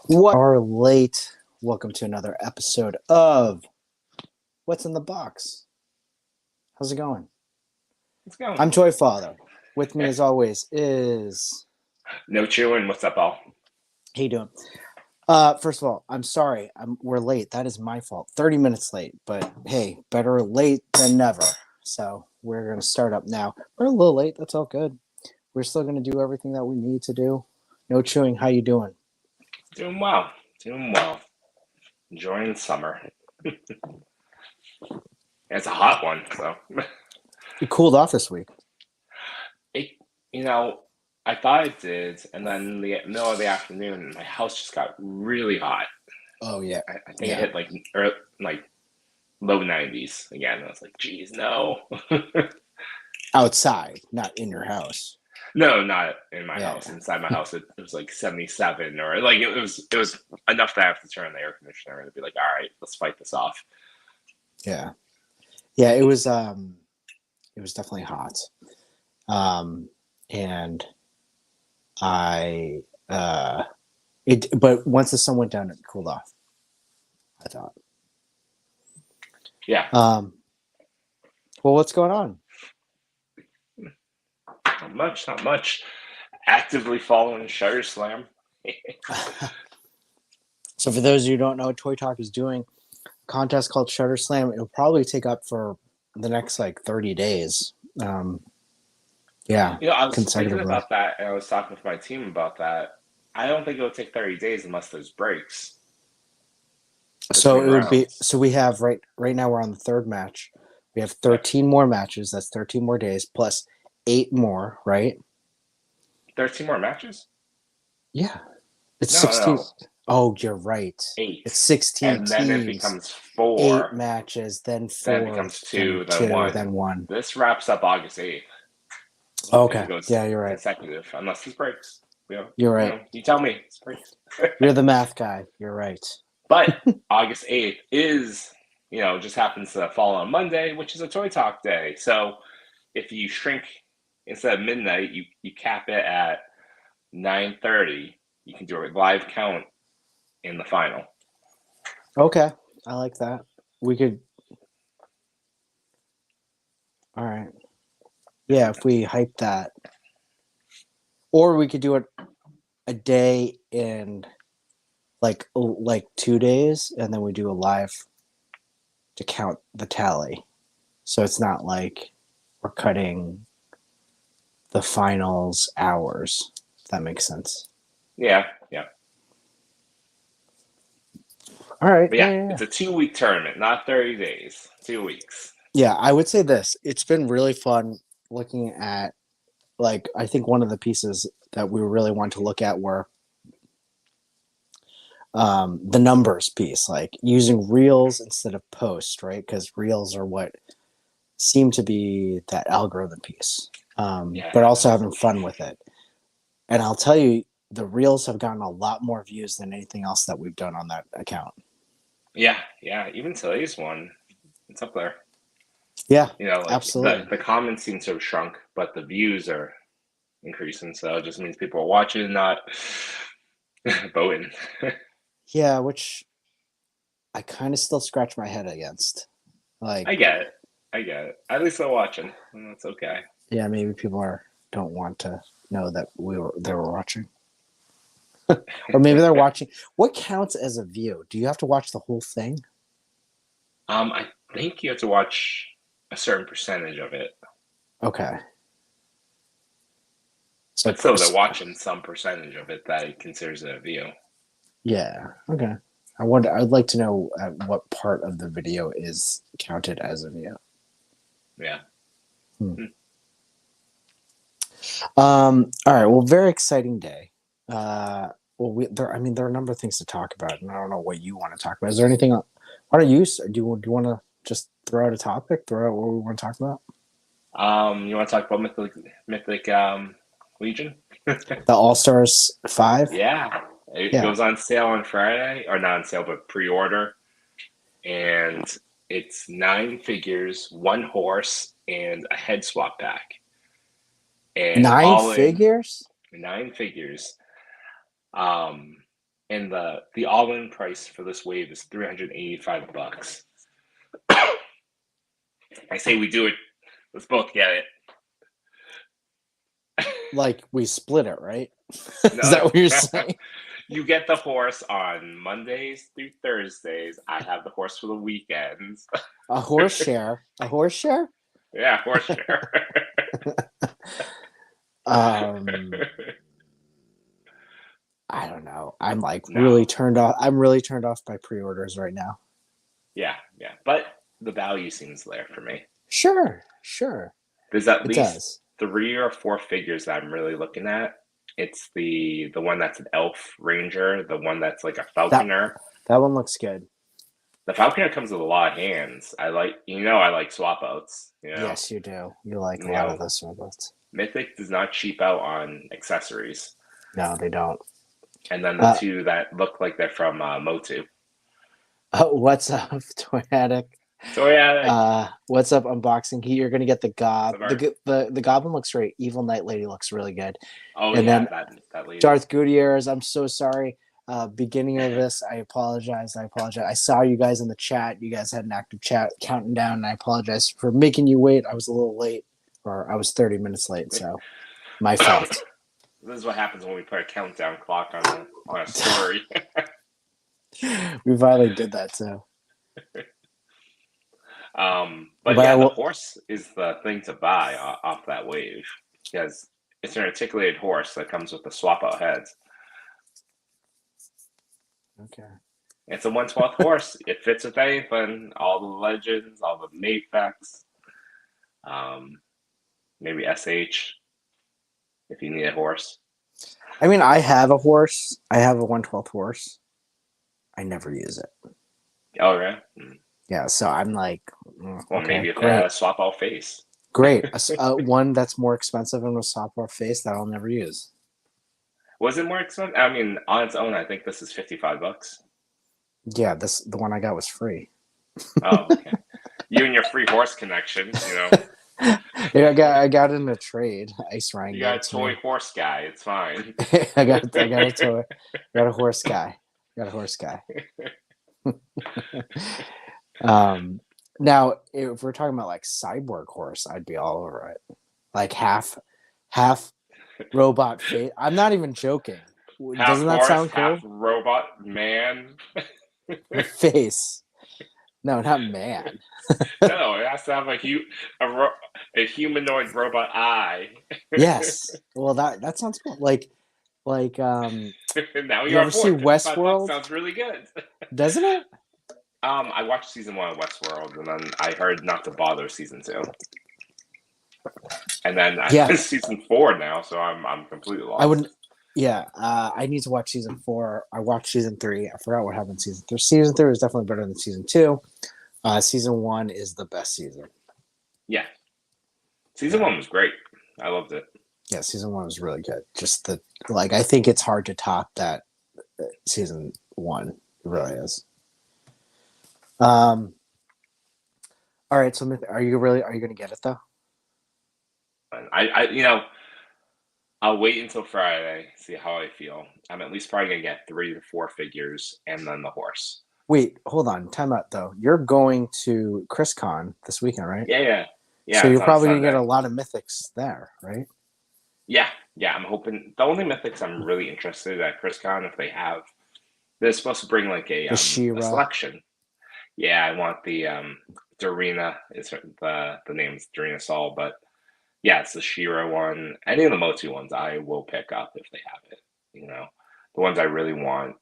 What are late? Welcome to another episode of What's in the Box. How's it going? Let's go. I'm Toy Father. With me, as always, is No chewing. What's up, all? how you doing? First of all, I'm sorry. We're late. That is my fault. 30 minutes late, but hey, better late than never. So we're gonna start up now. We're a little late. That's all good. We're still gonna do everything that we need to do. No chewing. How you doing? Doing well. Doing well. Enjoying summer. It's a hot one, so It cooled off this week. it. You know, I thought it did, and then in the middle of the afternoon, my house just got really hot. Oh yeah, I think it yeah. hit like low 90s again. I was like, geez, no. Outside, not in your house. No, not in my Yeah. house. Inside my house, it was like 77, or like it was enough that I have to turn on the air conditioner and be like, all right, let's fight this off. Yeah. Yeah, it was definitely hot. And I but once the sun went down it cooled off, I thought. Yeah. Well, what's going on? Not much, not much. Actively following Shutter Slam. So for those of you who don't know what Toy Talk is doing, a contest called Shutter Slam. It'll probably take up for the next like 30 days. Yeah, I was thinking consecutively. about that, and I was talking with my team about that. I don't think it'll take 30 days unless there's breaks So between it would be rounds. so we have right now we're on the third match. We have 13 more matches. That's 13 more days plus 8 more, right? 13 more matches? Yeah. It's No, 16. no, Oh, you're right. eight. It's 16 And then it teams, becomes 8 four, matches, then then it 4, becomes then two, then 2, one. then 1. This wraps up August 8th, if Okay. it goes Yeah, you're right. consecutive, unless there's breaks. You're right. You tell me, it's breaks. You're the math guy. You're right. But August 8th is, just happens to fall on Monday, which is a Toy Talk day. So if you shrink instead of midnight, you cap it at 9:30. You can do a live count in the final. Okay. I like that. We could. All right. Yeah, if we hype that. Or we could do it a day in like 2 days, and then we do a live to count the tally. So it's not like we're cutting the finals hours. If that makes sense. Yeah, yeah. All right. But Yeah, yeah, yeah, yeah. it's a 2-week tournament, not 30 days. 2 weeks. Yeah, I would say this. It's been really fun looking at I think one of the pieces that we really want to look at were the numbers piece, like using reels instead of post, right? Because reels are what seem to be that algorithm piece, Yeah. but also having fun with it. And I'll tell you, the reels have gotten a lot more views than anything else that we've done on that account. Yeah, yeah. Even today's one, it's up there. Yeah, Like the, absolutely. the comments seem to have shrunk, but the views are increasing. So it just means people are watching, not voting. Yeah, which I kind of still scratch my head against. I Like, get it. I get it. At least they're watching, and that's okay. yeah, maybe people don't want to know that they were watching, or maybe they're watching. What counts as a view? Do you have to watch the whole thing? I think you have to watch a certain percentage of it, Okay, so but still, they're watching some percentage of it that it considers it a view. yeah, okay. I wonder. I'd like to know what part of the video is counted as a view. Yeah. Hmm. All right. Well, very exciting day. I mean, there are a number of things to talk about, and I don't know what you want to talk about. Is there anything? Why don't you? Do you want to just throw out a topic? Throw out what we want to talk about? You want to talk about Mythic Legion? The All Stars 5. Yeah, it Yeah. goes on sale on Friday, or not on sale, but pre-order, and it's 9 figures, one horse, and a head swap pack, and Nine all in figures. 9 figures. Um, and the all-in price for this wave is $385. I say we do it. Let's both get it. Like we split it, right? No, Is that what you're saying? You get the horse on Mondays through Thursdays. I have the horse for the weekends. A horse share. A horse share? Yeah, horse share. I don't know. I'm like No. really turned off. I'm really turned off by pre-orders right now. Yeah. But the value seems there for me. Sure. There's at It least does. 3 or 4 figures that I'm really looking at. It's the one that's an elf ranger, the one that's like a falconer. That one looks good. The falconer comes with a lot of hands. I like swap outs. Yes, you do. You like a lot of those robots. Mythic does not cheap out on accessories. No, they don't. And then the 2 that look like they're from Motu. What's up, Toy Addict? What's up, unboxing? You're gonna get the gob. The goblin looks great. Evil Night Lady looks really good. Oh, and yeah, then that lady. Darth Gutierrez, I'm so sorry. Beginning of this, I apologize. I saw you guys in the chat. You guys had an active chat counting down, and I apologize for making you wait. I was a little late, or I was 30 minutes late, so my fault. This is what happens when we put a countdown clock on a story. We finally did that, so. But yeah, the horse is the thing to buy off that wave because it's an articulated horse that comes with the swap out heads. Okay. It's a 1/12 horse. It fits with anything. All the legends, all the Mafex, maybe SH if you need a horse. I mean, I have a horse. I have a 1/12 horse. I never use it. Oh, yeah? Yeah, so I'm like, well, okay, maybe if they had a swap out face. Great. One that's more expensive and a swap out face that I'll never use. Was it more expensive? I mean, on its own, I think this is $55. Yeah, the one I got was free. Oh, okay. You and your free horse connection, Yeah, I got in a trade. Ice Ryan. You got a toy horse guy. It's fine. I got a toy. Got a horse guy. Now, if we're talking about like cyborg horse, I'd be all over it. Like half robot face. I'm not even joking. Doesn't that sound cool? Half robot man. Face. No, not man. No, it has to have a humanoid robot eye. Yes. Well, that sounds cool. Like now you ever see Westworld? Sounds really good. Doesn't it? I watched season 1 of Westworld, and then I heard not to bother season 2. And then season 4 now, so I'm completely lost. I wouldn't. Yeah, I need to watch season 4. I watched season 3. I forgot what happened in season 3. Season 3 is definitely better than season 2. Season 1 is the best season. Yeah. Season 1 was great. I loved it. Yeah, season 1 was really good. Just I think it's hard to top that season 1. It really is. All right, so are you going to get it though? I'll wait until Friday, see how I feel. I'm at least probably gonna get 3 to 4 figures and then the horse. Wait, hold on. Time out though. You're going to ChrisCon this weekend, right? Yeah. So you're probably gonna get a lot of mythics there, right? Yeah. I'm hoping. The only mythics I'm really interested in at ChrisCon, if they have, they're supposed to bring like a selection. Yeah, I want the Darina. Is the name's Darina Sol, but yeah, it's the She-Ra one. Any of the Motu ones I will pick up if they have it. The ones I really want.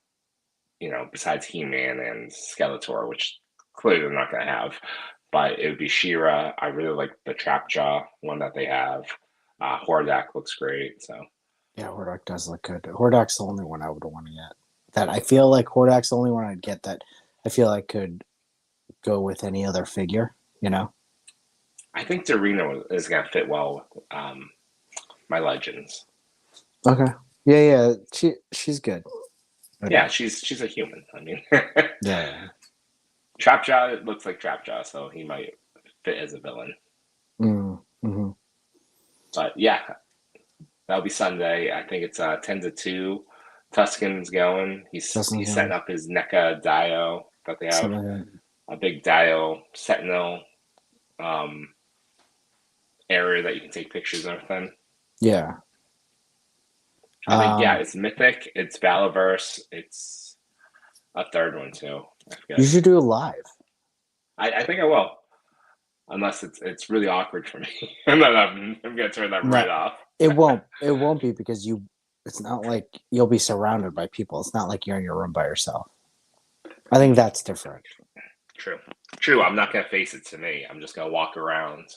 Besides He-Man and Skeletor, which clearly they're not going to have, but it would be She-Ra. I really like the Trapjaw one that they have. Hordak looks great. So yeah, Hordak does look good. Hordak's the only one I would want to get. That I feel like Hordak's the only one I'd get that I feel like could go with any other figure. I think Darina is going to fit well with my Legends. Okay. Yeah. She's good. Okay. Yeah, she's a human. I mean, yeah. Trapjaw looks like Trapjaw, so he might fit as a villain. Mm-hmm. But yeah, that'll be Sunday. I think it's 10 to 2. Tuscan's going. He's setting up his NECA Dio that they have, a big Dio Sentinel area that you can take pictures and everything. Yeah. I think it's Mythic, it's Valaverse, it's a third one too. I forget. You should do it live. I think I will, unless it's really awkward for me, and then I'm gonna turn that right off. It won't be because it's not like you'll be surrounded by people. It's not like you're in your room by yourself. I think that's different. True. I'm not gonna face it to me. I'm just gonna walk around.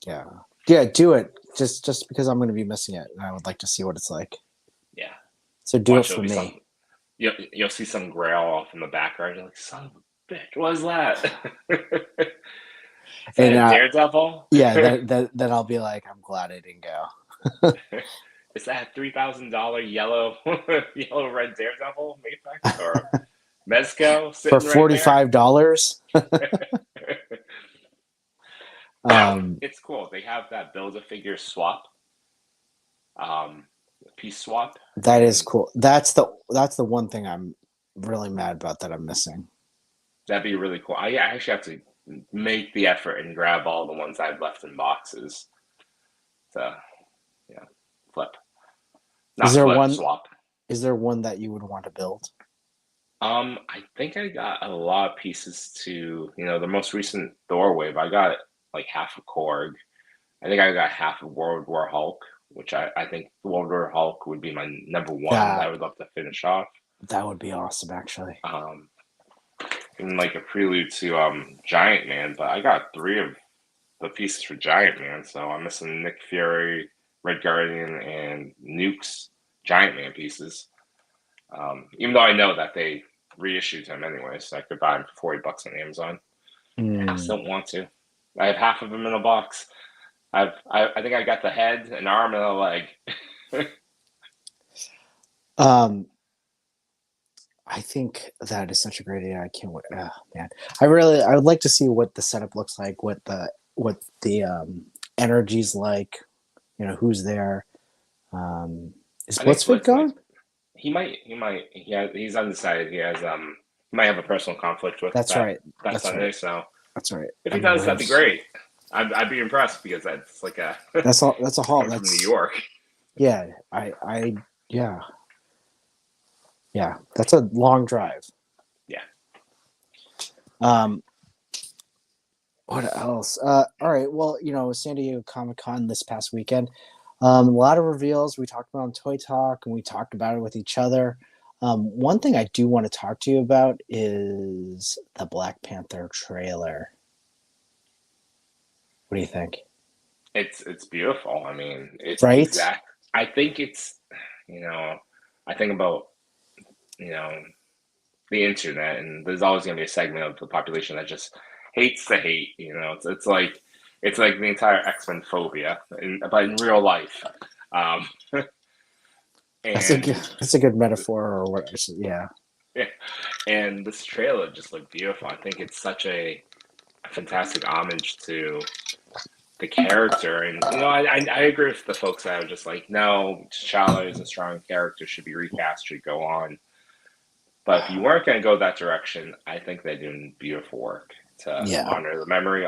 Yeah, do it. Just because I'm gonna be missing it, and I would like to see what it's like. Yeah. So do it for me. You'll see some grail off in the background. You're like, son of a bitch, what is that? Is that a Daredevil? Yeah, then I'll be like, I'm glad I didn't go. Is that $3,000 yellow red Daredevil Mafex or Mezco for $45? It's cool. They have that Build-A-Figure swap, piece swap. That is cool. That's the one thing I'm really mad about that I'm missing. That'd be really cool. I actually have to make the effort and grab all the ones I've left in boxes to flip. Swap. Is there one that you would want to build? I think I got a lot of pieces to, the most recent Thor wave. I got like half of Korg. I think I got half of World War Hulk, which I think World War Hulk would be my number one that I would love to finish off. That would be awesome, actually. And like a prelude to Giant Man, but I got 3 of the pieces for Giant Man, so I'm missing Nick Fury, Red Guardian, and Nuke's Giant Man pieces. Even though I know that they reissued him anyway, so I could buy him for $40 on Amazon. I just don't want to. I have half of him in a box. I think I got the head, an arm, and a leg. I think that is such a great idea. I can't wait. Man, I would like to see what the setup looks like, what the energy's like. Who's there. Is Blitzford gone? He might. He's undecided. He has. He might have a personal conflict with. That's right. That's Sunday. Right. So that's right. If he does, that'd be great. I'd be impressed because that's like a. That's a haul. That's from New York. Yeah, yeah. That's a long drive. Yeah. What else? All right. Well, San Diego Comic-Con this past weekend. A lot of reveals. We talked about on Toy Talk, and we talked about it with each other. One thing I do want to talk to you about is the Black Panther trailer. What do you think? It's beautiful. I mean, it's right. Exact. I think it's, I think about, the internet, and there's always going to be a segment of the population that just hates the hate. It's like the entire X-Men phobia, but in real life. That's a good metaphor, or what? Yeah. Yeah, and this trailer just looked beautiful. I think it's such a fantastic homage to the character, and I agree with the folks that are just like, no, T'Challa is a strong character, should be recast, should go on. But if you weren't going to go that direction, I think they're doing beautiful work to honor the memory,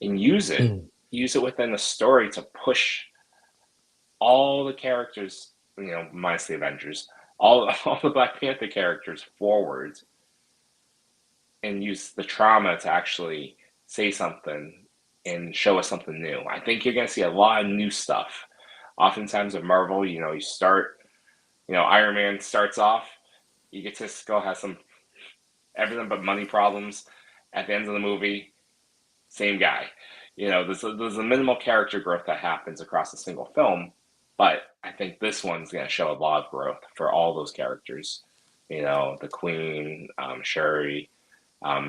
and use it within the story to push all the characters, minus the Avengers, all the Black Panther characters forward, and use the trauma to actually say something and show us something new. I think you're going to see a lot of new stuff. Oftentimes with Marvel, you start, Iron Man starts off, egotistical, has some everything but money problems. At the end of the movie, same guy. There's a minimal character growth that happens across a single film, but I think this one's going to show a lot of growth for all those characters. The Queen, Shuri.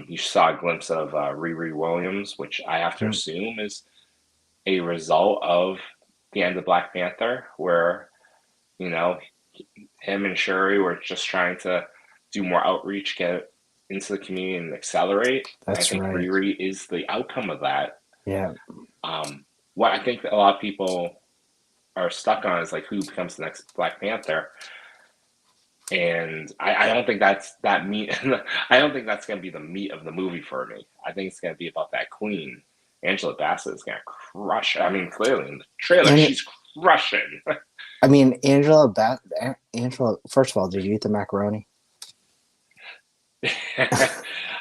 You saw a glimpse of Riri Williams, which I have to assume is a result of the end of Black Panther, where, him and Shuri were just trying to do more outreach, get into the community and accelerate. That's I think right. Riri is the outcome of that. Yeah. What I think that a lot of people are stuck on is like who becomes the next Black Panther. And I don't think that's that meat. I don't think that's going to be the meat of the movie for me. I think it's going to be about that queen. Angela Bassett is going to crush. I mean, clearly in the trailer, And she's crushing. I mean, Angela. First of all, did you eat the macaroni?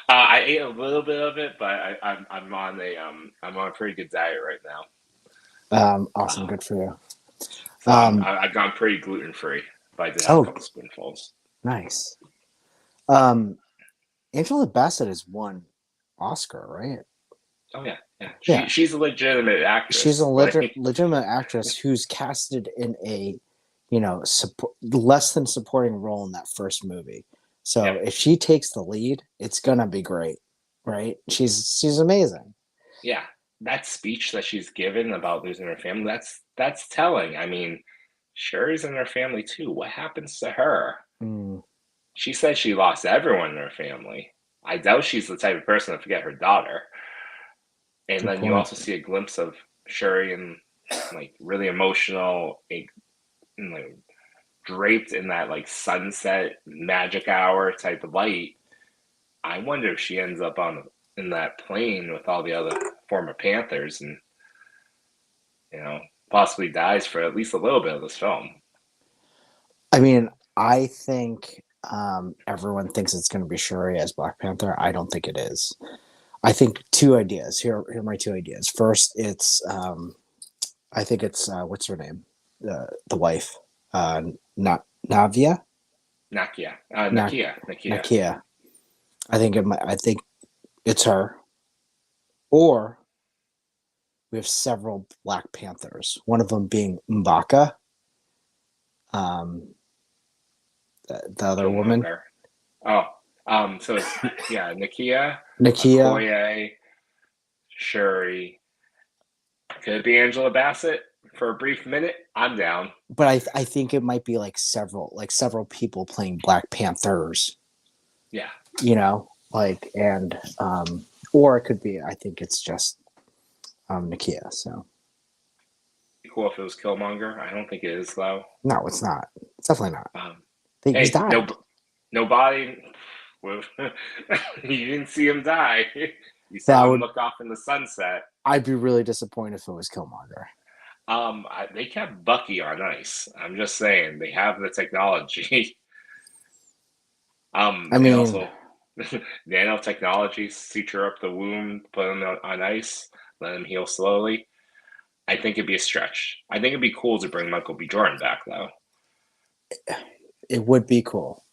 I ate a little bit of it, but I'm on a pretty good diet right now. Awesome, good for you. So I've gone pretty gluten free, but I did have a couple spoonfuls. Nice. Angela Bassett has won Oscar, right? Oh yeah. She's a legitimate actress. She's a legitimate actress who's casted in a, less than supporting role in that first movie. So if she takes the lead, it's gonna be great, right? She's amazing. Yeah, that speech that she's given about losing her family, that's telling. I mean, Shuri's in her family too. What happens to her? She said she lost everyone in her family. I doubt she's the type of person to forget her daughter. And then you also see a glimpse of Shuri in like really emotional, like draped in that like sunset magic hour type of light. I wonder if she ends up in that plane with all the other former Panthers and possibly dies for at least a little bit of this film. I mean, I think everyone thinks it's going to be Shuri as Black Panther. I don't think it is. I think two ideas. Here are my two ideas. First, it's I think it's what's her name, the wife, not Navia. Nakia. Nakia. I think it's her. Or we have several Black Panthers. One of them being M'Baka. The other woman. So it's Nakia, Nakia, Shuri. Could it be Angela Bassett for a brief minute? I'm down. But I think it might be several people playing Black Panthers. Yeah. Or it could be. I think it's just Nakia. So. Be cool if it was Killmonger. I don't think it is though. No, it's not. It's definitely not. He's died. Nobody. You didn't see him die. You saw him look off in the sunset. I'd be really disappointed if it was Killmonger. They kept Bucky on ice. I'm just saying they have the technology. Also nanotechnology, suture up the wound, put him on ice, let him heal slowly. I think it'd be a stretch. I think it'd be cool to bring Michael B. Jordan back, though. It would be cool.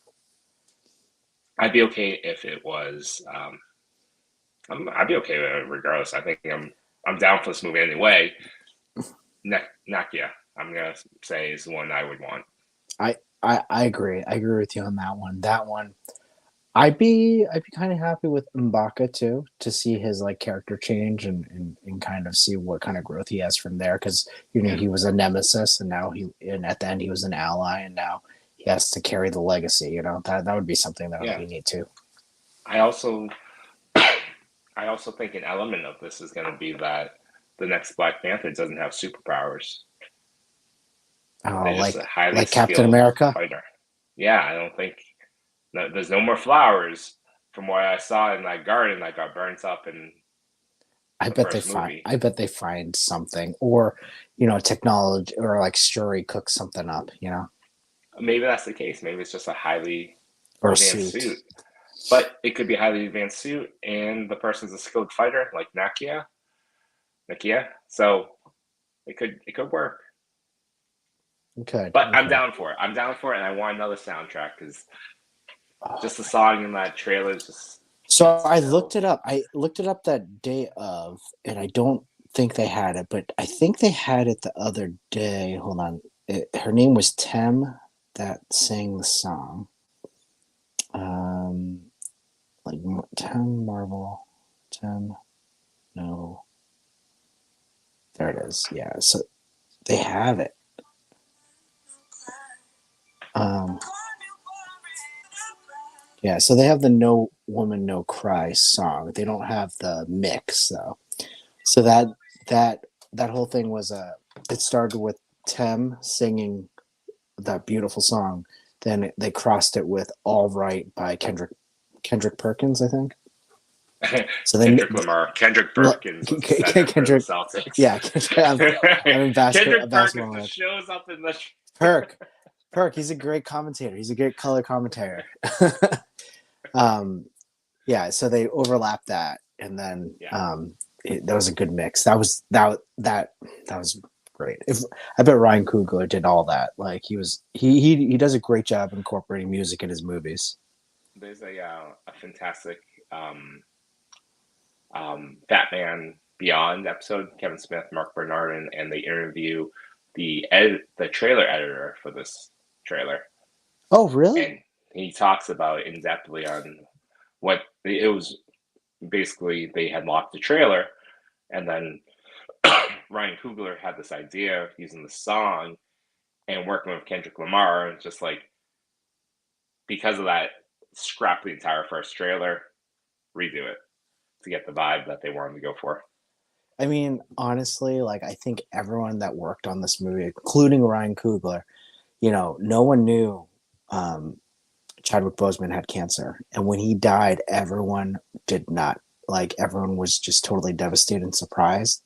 I'd be okay if it was. I'd be okay with it regardless. I think I'm down for this movie anyway. Nakia, I'm gonna say, is the one I would want. I agree. I agree with you on that one. That one, I'd be kind of happy with M'Baka too, to see his character change and kind of see what kind of growth he has from there. Because he was a nemesis, and now at the end he was an ally, and now he has to carry the legacy. That would be something that would be neat too. I also think an element of this is going to be that the next Black Panther doesn't have superpowers. Like Captain America? Fighter. Yeah, I don't think there's no more flowers from what I saw in that garden that got burnt up in I bet they find something, or technology, or Shuri cooks something up, Maybe that's the case. Maybe it's just a highly or advanced suit. But it could be a highly advanced suit and the person's a skilled fighter like Nakia. So it could work. Okay. But I'm down for it. And I want another soundtrack because just the song in that trailer is just. So I looked it up. That day of, and I don't think they had it, but I think they had it the other day. Hold on. Her name was Tem that sang the song. Tem, no. There it is. Yeah. So they have it. Yeah, so they have the No Woman No Cry song. They don't have the mix though. So that whole thing was it started with Tem singing that beautiful song. Then they crossed it with "All Right" by Kendrick Perkins, I think. So they Kendrick Lamar. Kendrick Perkins was the center for the Kendrick, Celtics. yeah, I'm in Kendrick basketball. Perkins just shows up in the. Perk. He's a great commentator. He's a great color commentator. Yeah. So they overlapped that, and then Yeah. that was a good mix. That was great. If I bet Ryan Coogler did all that, like he does a great job incorporating music in his movies. There's a fantastic Batman Beyond episode. Kevin Smith, Mark Bernardin, and they interview the trailer editor for this trailer. Oh, really? And he talks about in depthly on what it was. Basically, they had locked the trailer, and then Ryan Coogler had this idea of using the song and working with Kendrick Lamar, and just like because of that, scrap the entire first trailer, redo it to get the vibe that they wanted to go for. I mean, honestly, like I think everyone that worked on this movie, including Ryan Coogler, no one knew Chadwick Boseman had cancer, and when he died, everyone did not like. Everyone was just totally devastated and surprised.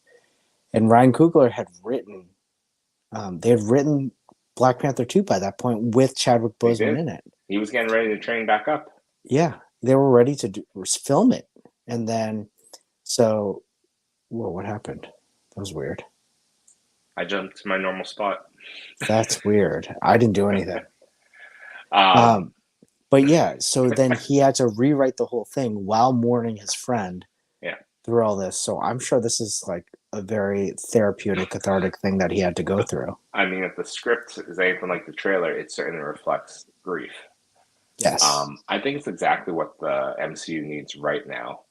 And Ryan Coogler had written, they had written Black Panther 2 by that point with Chadwick Boseman in it. He was getting ready to train back up. Yeah, they were ready to film it, and then so. Whoa, what happened? That was weird. I jumped to my normal spot. That's weird. I didn't do anything. But yeah, so then he had to rewrite the whole thing while mourning his friend. Yeah. Through all this. So I'm sure this is like a very therapeutic, cathartic thing that he had to go through. I mean, if the script is anything like the trailer, it certainly reflects grief. Yes. I think it's exactly what the MCU needs right now.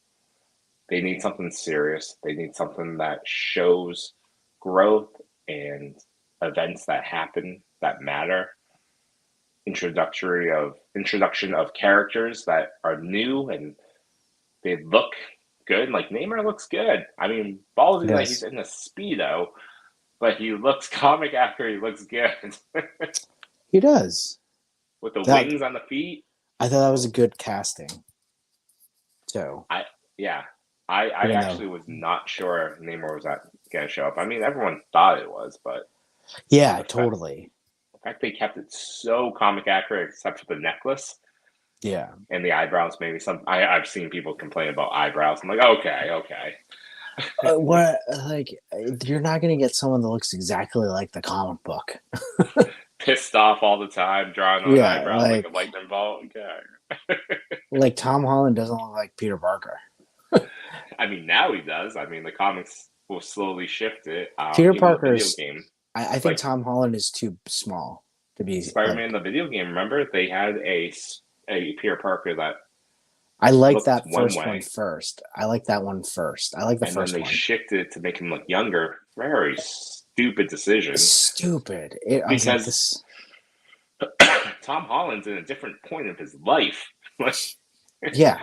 They need something serious. They need something that shows growth and events that happen that matter. Introduction of characters that are new and they look good. Like Namor looks good. I mean, ballsy that he's in a Speedo, but he looks comic accurate. He looks good. He does. With the wings on the feet. I thought that was a good casting. So I actually was not sure Namor was going to show up. I mean, everyone thought it was, but yeah, totally. The fact they kept it so comic accurate, except for the necklace, yeah, and the eyebrows. Maybe I've seen people complain about eyebrows. I'm like, okay. What like you're not going to get someone that looks exactly like the comic book. Pissed off all the time, drawing on eyebrows like a lightning bolt. Okay. Like Tom Holland doesn't look like Peter Parker. I mean, now he does. I mean, the comics will slowly shift it. Peter Parker's video game. I think Tom Holland is too small to be Spider-Man. The video game. Remember, they had a Peter Parker that. I like that first one first. I like that one first. I like the first one. And then they shifted it to make him look younger. Very stupid decision. Stupid. Because Tom Holland's in a different point of his life. Yeah.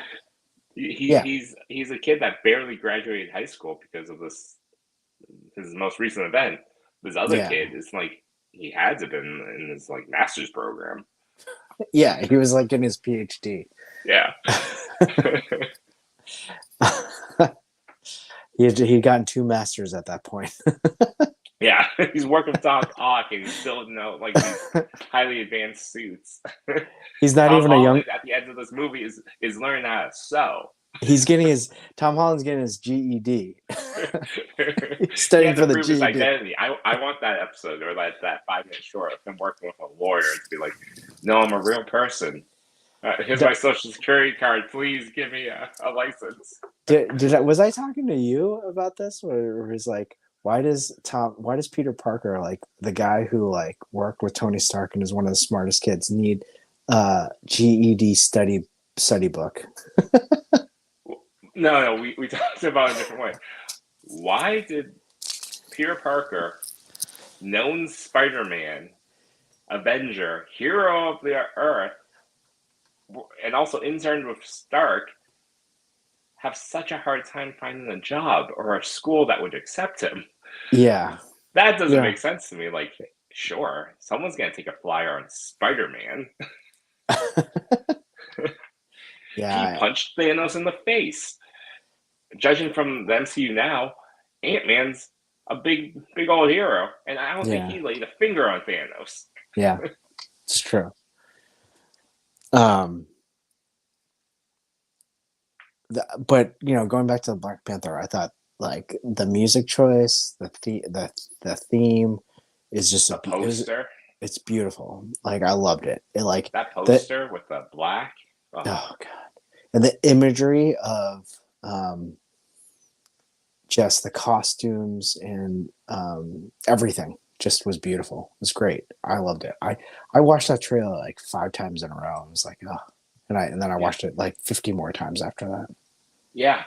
He's a kid that barely graduated high school because of his most recent event. This other kid is like he had to have been in his like master's program. Yeah, he was like in his PhD. Yeah. He'd gotten 2 masters at that point. Yeah, he's working with Doc Ock and he's building out like these highly advanced suits. He's not even a young. At the end of this movie, is learning how to sew. Tom Holland's getting his GED. Studying for the GED. Identity. I want that episode or that 5-minute short of him working with a lawyer to be like, no, I'm a real person. Here's my social security card. Please give me a license. Was I talking to you about this? Or was like, why does Peter Parker, like the guy who like worked with Tony Stark and is one of the smartest kids, need a GED study book? No, we talked about it a different way. Why did Peter Parker, known Spider-Man, Avenger, hero of the Earth, and also interned with Stark, have such a hard time finding a job or a school that would accept him? Yeah. That doesn't make sense to me. Like, Sure, someone's gonna take a flyer on Spider-Man. He Yeah, punched Thanos in the face. Judging from the MCU now, Ant-Man's a big old hero, and I don't think yeah, he laid a finger on Thanos. yeah. It's true. Um, but going back to the Black Panther, I thought like the music choice, the theme is just The poster, it's beautiful. Like I loved it. It like that the poster with the black. Oh, oh god, and the imagery of just the costumes and everything just was beautiful. It was great. I loved it. I watched that trailer like 5 times in a row. I was like, oh, and then I yeah, watched it like 50 more times after that. yeah.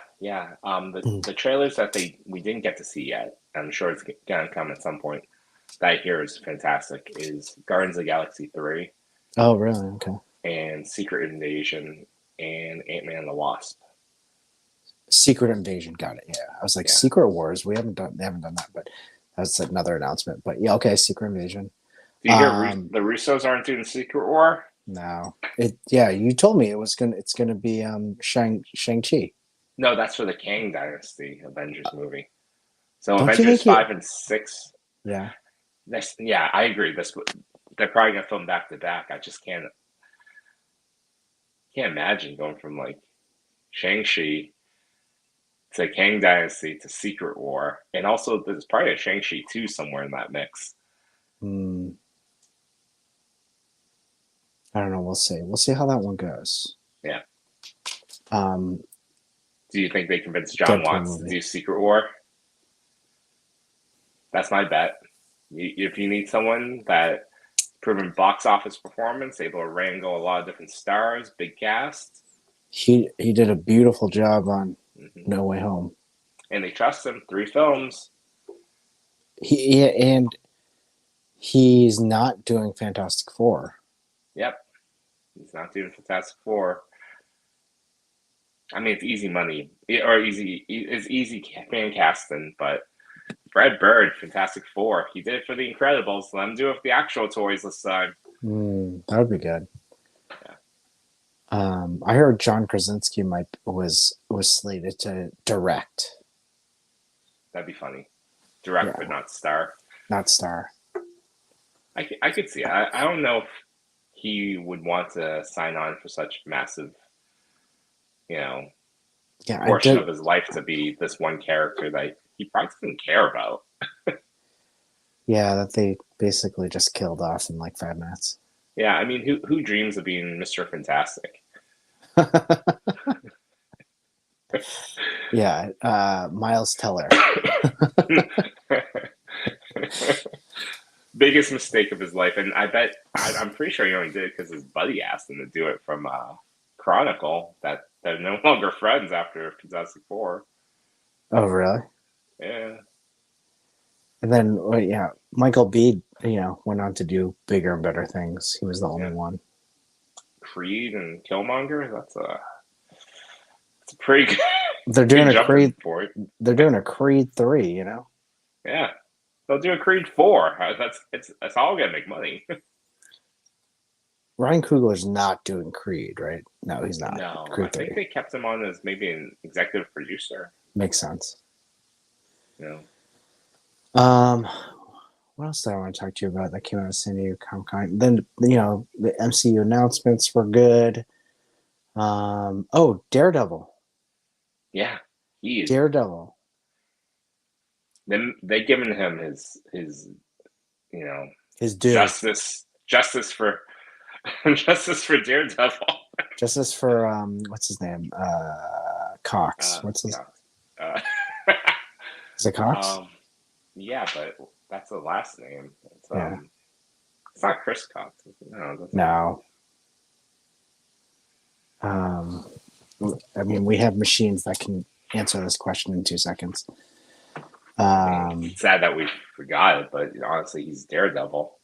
Mm. The trailers that we didn't get to see yet. I'm sure it's gonna come at some point. That I hear is fantastic. Is Guardians of the Galaxy 3 Oh, really? Okay. and Secret Invasion and Ant-Man and the Wasp. Secret Invasion, got it. Yeah, I was like Yeah. Secret Wars. They haven't done that, but that's another announcement. But yeah, okay, Secret Invasion. Do you hear the Russos aren't doing Secret War? No, yeah, you told me it's gonna be Shang-Chi. No, that's for the Kang Dynasty Avengers movie. So Don't you Avengers think it? 5 and 6. Yeah, Yeah, I agree. They're probably gonna film back to back. I just can't imagine going from like Shang-Chi to Kang Dynasty to Secret War, and also there's probably a Shang-Chi 2 somewhere in that mix. hmm, I don't know. We'll see. We'll see how that one goes. Yeah. Um, Do you think they convince John Deadpool Watts to movie. do Secret War? That's my bet. If you need someone that proven box office performance, able to wrangle a lot of different stars, big cast, He did a beautiful job on hmm No Way Home. and they trust him. 3 films. And he's not doing Fantastic Four. Yep, he's not doing Fantastic Four. I mean, it's easy money or easy fan casting, but Fred Bird, Fantastic Four, he did it for the Incredibles. Let him do it with the actual toys this time. That would be good. Yeah. I heard John Krasinski was slated to direct. That'd be funny. Direct, Yeah, but not star. not star. I could see it. I don't know if he would want to sign on for such massive, you know, Yeah, I portion did. of his life to be this one character that he probably doesn't care about. Yeah, that they basically just killed off in like 5 minutes. Yeah, I mean, who dreams of being Mr. Fantastic? Yeah, Miles Teller. Biggest mistake of his life, and I'm pretty sure he only did it because his buddy asked him to do it from Chronicle. That they're no longer friends after Fantastic Four. Oh, really? Yeah, And then, well, yeah, Michael B. Went on to do bigger and better things. He was the only yeah. one. Creed and Killmonger. That's a pretty good, They're doing good a jumping Creed. point. They're doing a Creed 3. Yeah, they'll do a Creed 4. That's all gonna make money. Ryan Coogler's not doing Creed, right? No, he's not. No, I Creed think 3 they kept him on as maybe an executive producer. makes sense. You What else did I want to talk to you about that came out of San Diego Comic-Con? Then the MCU announcements were good. Daredevil. yeah, he is. Daredevil. Then they given him his His due. justice for justice for Daredevil. Justice for what's his name? Cox. What's his? Uh, Is it Cox? yeah, but that's the last name. Yeah. It's not Chris Cox. No. No. I mean, we have machines that can answer this question in 2 seconds. It's sad that we forgot it, but honestly, he's Daredevil,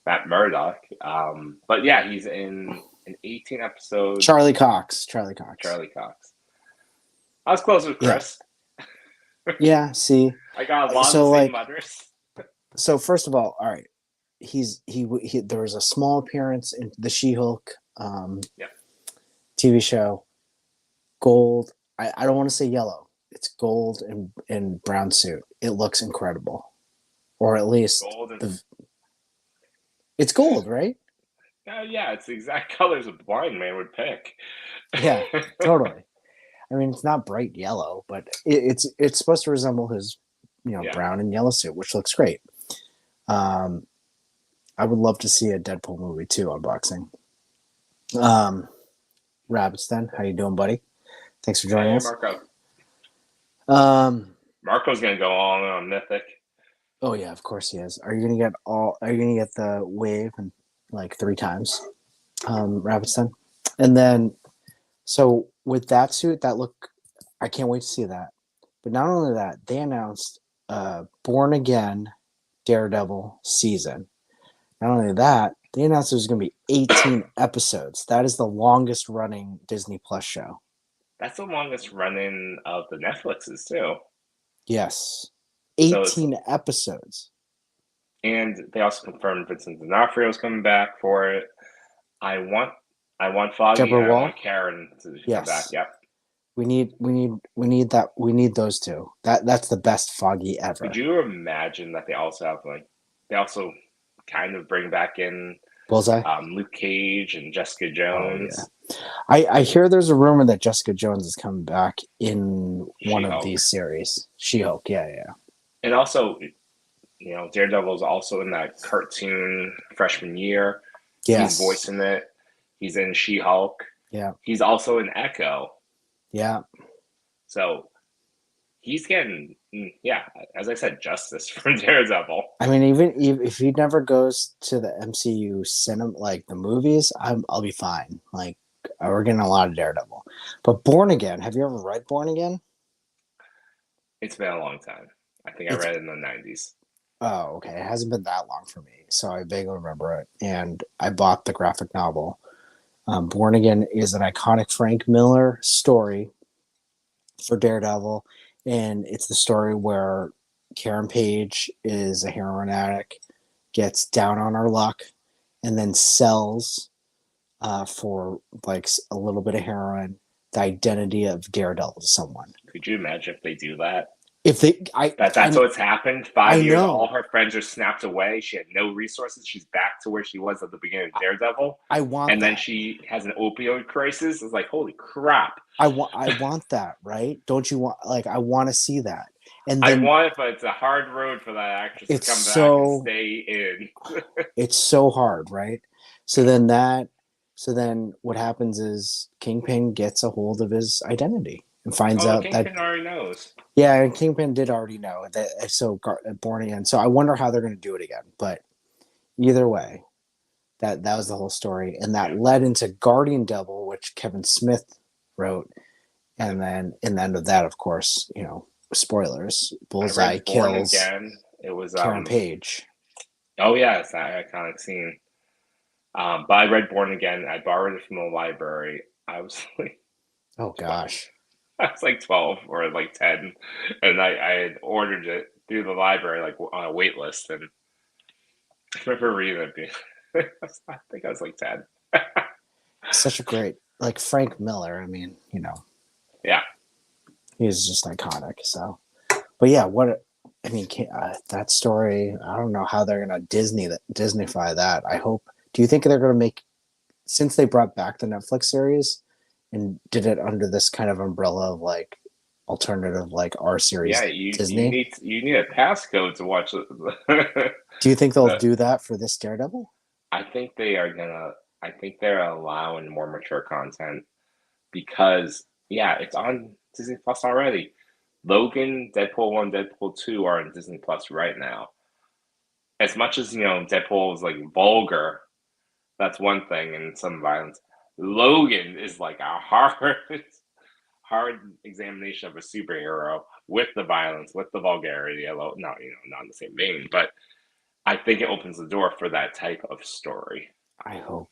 Matt Murdock. But yeah, he's in an 18 episode. Charlie Cox. Charlie Cox. I was close with Chris. Yeah. See, I got a lot of the same letters. So first of all right, there was a small appearance in the She-Hulk Yeah. TV show. Gold. I don't want to say yellow. It's gold and brown suit. It looks incredible, or at least Gold and it's gold, right? yeah, it's the exact colors a blind man would pick. Yeah, totally. I mean, it's not bright yellow, but it's supposed to resemble his, Yeah. brown and yellow suit, which looks great. I would love to see a Deadpool movie too, unboxing. Rabbits, then, how you doing, buddy? Thanks for joining Hey, us. Marco. Um, Marco's gonna go all in on Mythic. oh yeah, of course he is. Are you gonna get the wave and like 3 times, Rabbits, then? And then, so with that suit, I can't wait to see that. But not only that, they announced Born Again Daredevil season. Not only that, they announced there's going to be 18 episodes. That is the longest running Disney Plus show. That's the longest running of the Netflixes too. Yes. So 18 episodes. And they also confirmed Vincent D'Onofrio is coming back for it. I want Foggy Deborah and I Wall? want Karen to come Yes. back. Yep. We need that. We need those two. That's the best Foggy ever. Could you imagine that they also kind of bring back in Bullseye? Luke Cage and Jessica Jones? Oh, yeah. I hear there's a rumor that Jessica Jones is coming back in one of She-Hulk. these series. She-Hulk, yeah. And also, Daredevil is also in that cartoon freshman year. Yes. He's voicing it. He's in She-Hulk. Yeah. He's also in Echo. Yeah. So he's getting, as I said, justice for Daredevil. I mean, even if he never goes to the MCU cinema, like the movies, I'll be fine. Like, we're getting a lot of Daredevil. But Born Again, have you ever read Born Again? It's been a long time. I think I read it in the 90s. Oh, okay. It hasn't been that long for me, so I vaguely remember it. And I bought the graphic novel. Born Again is an iconic Frank Miller story for Daredevil, and it's the story where Karen Page is a heroin addict, gets down on her luck, and then sells for like a little bit of heroin the identity of Daredevil to someone. Could you imagine if they do that? If they, that's what's happened. 5 years, know. all her friends are snapped away. She had no resources. She's back to where she was at the beginning of Daredevil. And then she has an opioid crisis. It's like, holy crap! I want that, right? Don't you want? Like, I want to see that. And then, I want it, but it's a hard road for that actress to come back and stay in. It's so hard, right? So then what happens is Kingpin gets a hold of his identity and finds out Kingpin that already knows. Yeah, and Kingpin did already know that. So Born Again. So I wonder how they're going to do it again. But either way, that was the whole story, and that led into Guardian Devil, which Kevin Smith wrote, and then in the end of that, of course, spoilers. Bullseye kills again. It was Karen Page. Oh yeah, it's that iconic scene. But I read Born Again. I borrowed it from the library. I was like, oh gosh. I was like 12 or like 10, and I had ordered it through the library, like on a wait list, and I remember reading it. I think I was like 10. Such a great, like Frank Miller. I mean, yeah, he's just iconic. So, but yeah, that story. I don't know how they're gonna Disneyfy that. I hope. Do you think they're gonna make, since they brought back the Netflix series and did it under this kind of umbrella of like alternative, like our series? Yeah, Disney. You need a passcode to watch it. Do you think they'll do that for this Daredevil? I think they are gonna. I think they're allowing more mature content because it's on Disney Plus already. Logan, Deadpool 1, Deadpool 2 are on Disney Plus right now. As much as Deadpool is like vulgar, that's one thing, and some violence. Logan is like a hard examination of a superhero with the violence, with the vulgarity. Not in the same vein, but I think it opens the door for that type of story. I hope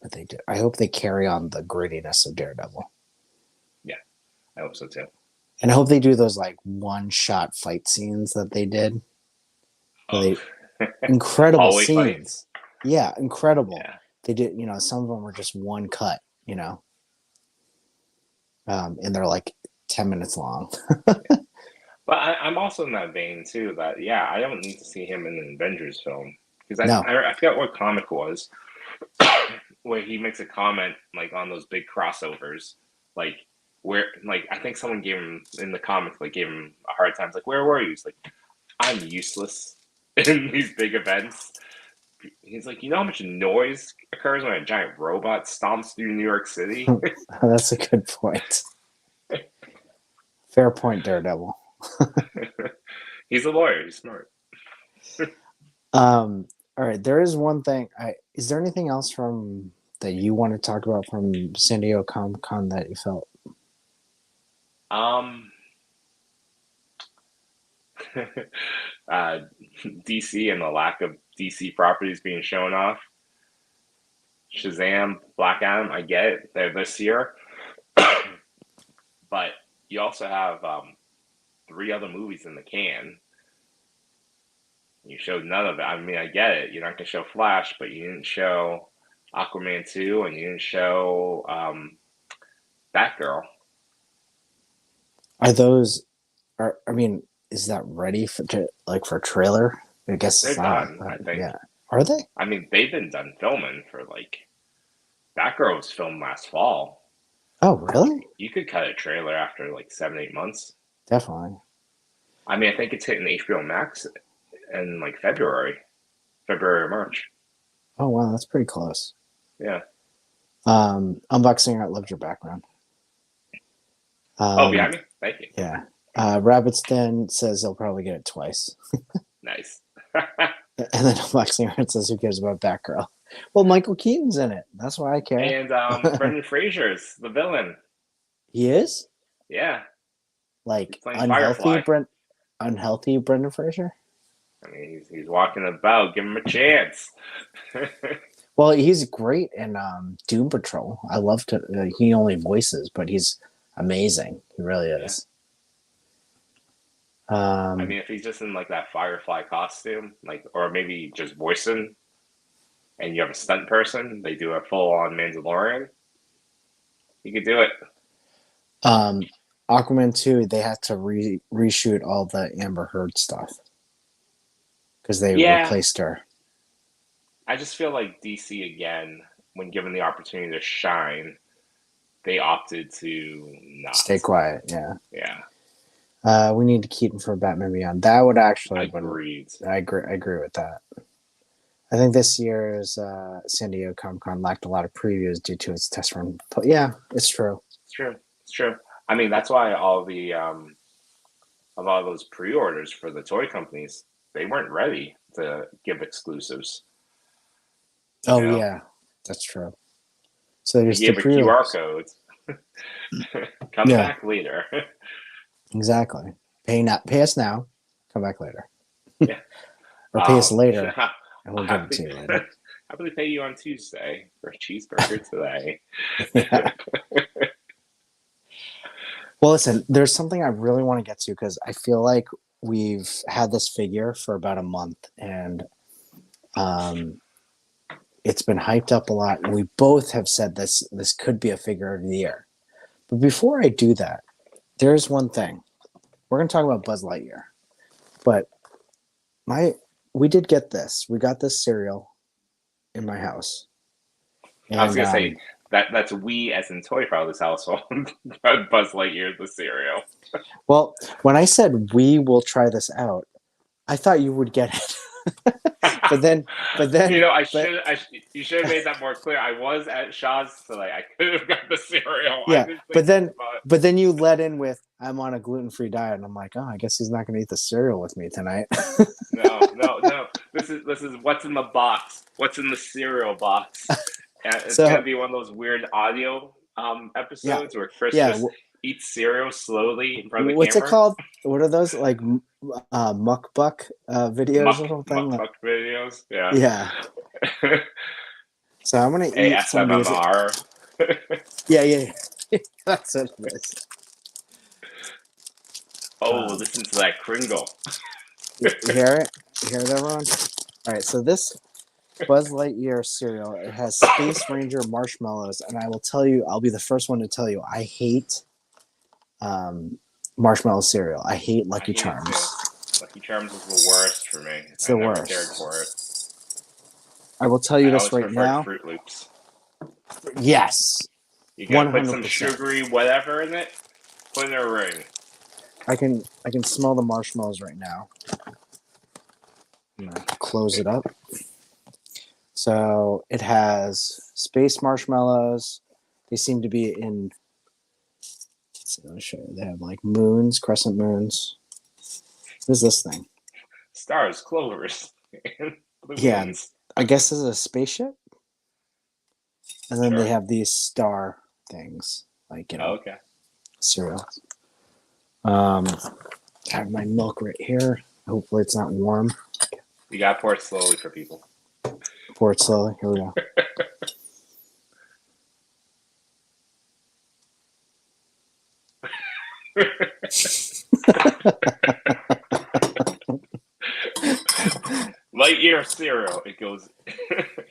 that they do. I hope they carry on the grittiness of Daredevil. Yeah, I hope so too. And I hope they do those like one-shot fight scenes that they did. incredible Hallway scenes. fights. Yeah, incredible. Yeah. They did, some of them were just one cut, and they're like 10 minutes long. But I'm also in that vein too. That I don't need to see him in an Avengers film because No. I forgot what comic it was where he makes a comment like on those big crossovers, like where like I think someone gave him in the comic like gave him a hard time. It's like, where were you? He's like, I'm useless in these big events. He's like, you know how much noise occurs when a giant robot stomps through New York City? That's a good point. Fair point, Daredevil. He's a lawyer. He's smart. All right, there is one thing. Is there anything else from that you want to talk about from San Diego Comic Con that you felt? DC and the lack of DC properties being shown off. Shazam, Black Adam, I get it. They're this year. But you also have 3 other movies in the can. You showed none of it. I mean, I get it. You're not going to show Flash, but you didn't show Aquaman 2 and you didn't show Batgirl. Is that ready for a trailer? I guess They're it's not. done, I think. Yeah. Are they? I mean, they've been done filming for Batgirl was filmed last fall. Oh, really? You could cut a trailer after 7-8 months. Definitely. I mean, I think it's hitting HBO Max in February or March. Oh, wow, that's pretty close. Yeah. Unboxing Art loved your background. Behind me? Thank you. Yeah. Rabbit's Den says they'll probably get it twice. Nice. And then Unboxing Art says, who cares about Batgirl? Well, Michael Keaton's in it. That's why I care. And Brendan Fraser's the villain. He is? Yeah. Unhealthy Brendan Fraser? I mean, he's walking about. Give him a chance. Well, he's great in Doom Patrol. I love to. He only voices, but he's amazing. He really is. I mean, if he's just in that Firefly costume, or maybe just voicing, and you have a stunt person, they do a full-on Mandalorian. You could do it. Aquaman 2, they had to reshoot all the Amber Heard stuff because they replaced her. I just feel like DC again, when given the opportunity to shine, they opted to not stay quiet. Yeah. Yeah. We need Keaton for Batman Beyond. That would actually. Agreed. I agree with that. I think this year's San Diego Comic Con lacked a lot of previews due to its test run. But yeah, it's true. It's true. I mean, that's why all the a lot of those pre-orders for the toy companies, they weren't ready to give exclusives. Oh yeah, that's true. So there's give a QR code. Come back later. Exactly. Pay us now. Come back later. Yeah. Or pay us later, and we'll give it to you later. How about we pay you on Tuesday for a cheeseburger today? Yeah. Well, listen, there's something I really want to get to because I feel like we've had this figure for about a month and it's been hyped up a lot. And we both have said this could be a figure of the year. But before I do that, there's one thing. We're going to talk about Buzz Lightyear. But we did get this. We got this cereal in my house. And, I was going to say, that's we as in Toy Father's household. Buzz Lightyear the cereal. Well, when I said we will try this out, I thought you would get it. but then you should have made that more clear. I was at Shaw's tonight. I could have got the cereal. Yeah, but then you let in with I'm on a gluten-free diet, and I'm like, oh, I guess he's not going to eat the cereal with me tonight. No. This is what's in the box. What's in the cereal box? It's gonna be one of those weird audio episodes where Chris just eats cereal slowly in front of the camera. What's it called? What are those mukbang videos or something? Mukbang videos. Yeah. Yeah. So I'm gonna eat some of these. Yeah. That's what it is. Oh, listen to that Kringle. You hear it? You hear it, everyone? All right, so this Buzz Lightyear cereal, it has Space Ranger marshmallows, and I will tell you, I'll be the first one to tell you, I hate marshmallow cereal. I hate Lucky Charms. Lucky Charms is the worst for me. It's I the never worst. cared for it. I will tell you I this always right preferred now. Fruit Loops. Yes. You gotta put some 100%. sugary whatever in it. Put in a ring. I can smell the marshmallows right now. I'm gonna close it up. So it has space marshmallows. They seem to be in. Let's see, let me show you. They have like moons, crescent moons. What is this thing? Stars, clovers, and blue Yeah, moons. I guess this is a spaceship. And then Sure. they have these star things, like Okay. cereals. I have my milk right here. Hopefully it's not warm. You gotta pour it slowly for people. Pour it slowly. Here we go. Lightyear cereal. It goes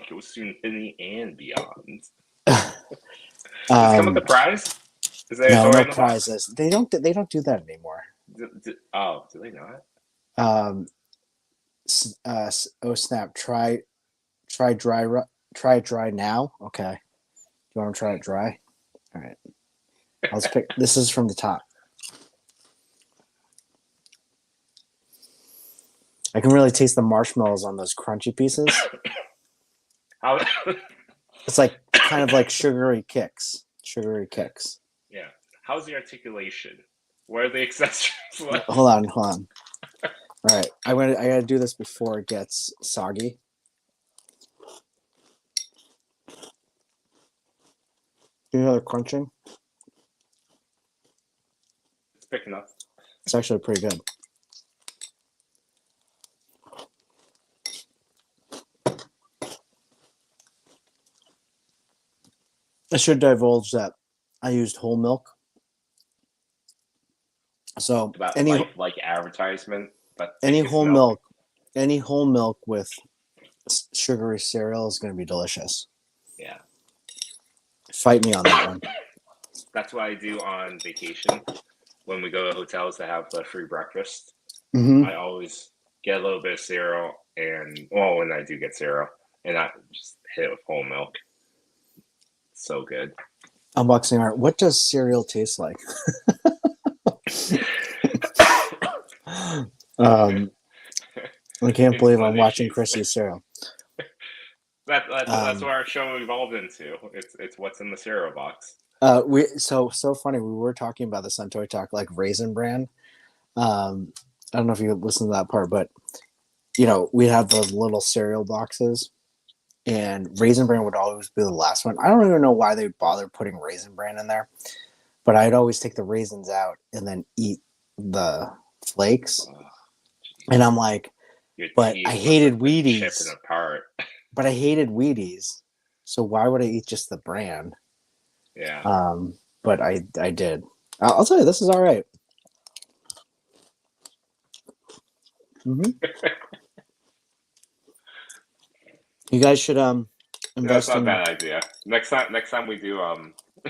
to infinity and beyond. Does it come with a prize? Is there No, a toy no in the prizes. They don't do that anymore. box? Do they not? Oh snap! Try dry now. Okay. You want to try it dry? All right. Let's pick. This is from the top. I can really taste the marshmallows on those crunchy pieces. How? It's like kind of like sugary kicks. Sugary kicks. Yeah. How's the articulation? Where are the accessories? Hold on. All right. I gotta do this before it gets soggy. Do you hear the crunching? It's picking up. It's actually pretty good. I should divulge that I used whole milk. So About like advertisement, but any whole milk with sugary cereal is going to be delicious. Yeah. Fight me on that one. That's what I do on vacation when we go to hotels that have the free breakfast. Mm-hmm. I always get a little bit of cereal, and when I do get cereal, and I just hit it with whole milk. So good. Unboxing art. What does cereal taste like? I can't believe I'm watching Chrissy's cereal. That's what our show evolved into. It's what's in the cereal box. So funny. We were talking about this on Toy Talk, like Raisin Bran. I don't know if you listened to that part, but we have those little cereal boxes, and Raisin Bran would always be the last one. I don't even know why they bother putting Raisin Bran in there, but I'd always take the raisins out and then eat the flakes. And I'm like, but I hated Wheaties. Chipping apart. But I hated Wheaties, so why would I eat just the bran? Yeah. But I did. I'll tell you, this is all right. Mm-hmm. You guys should invest. That's not a bad idea. Next time we do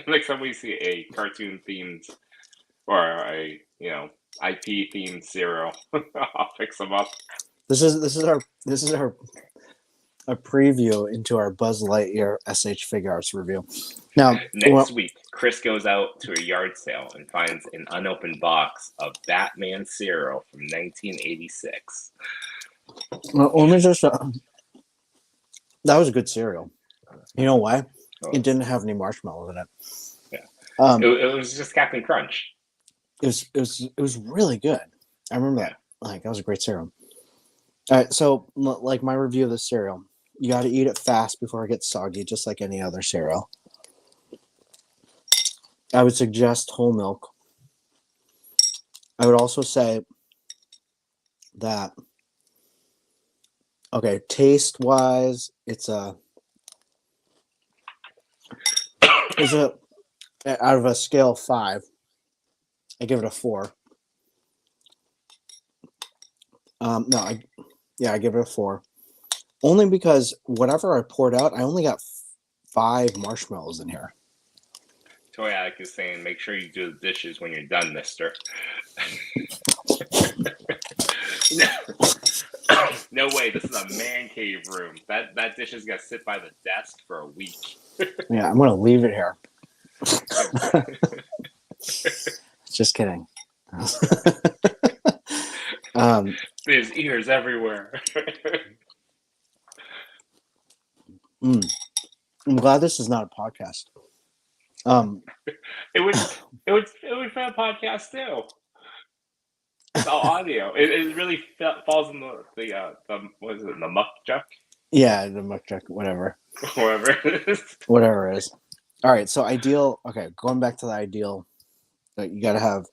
next time we see a cartoon themed or a IP themed cereal, I'll fix them up. This is our a preview into our Buzz Lightyear SH Fig Arts review. Now, next week, Chris goes out to a yard sale and finds an unopened box of Batman cereal from 1986. Let me just. That was a good cereal. You know why? It didn't have any marshmallows in it. Yeah. It was just Captain Crunch. It was really good. I remember that. Like, that was a great cereal. All right, so like my review of the cereal, you got to eat it fast before it gets soggy, just like any other cereal. I would suggest whole milk. I would also say that, okay, taste-wise, it's a out of a scale of 5, I give it a 4. I give it a 4. Only because whatever I poured out, I only got 5 marshmallows in here. Toy Addict is saying, make sure you do the dishes when you're done, mister. No way, this is a man cave room. That dish is going to sit by the desk for a week. Yeah, I'm going to leave it here. Just kidding. There's ears everywhere. I'm glad this is not a podcast. It would fit a podcast too. It's all audio. It really falls in the what is it, the muck chuck? Yeah, the muck chuck, whatever. Whatever it is. Whatever it is. All right, so ideal. Okay, going back to the ideal. You got to have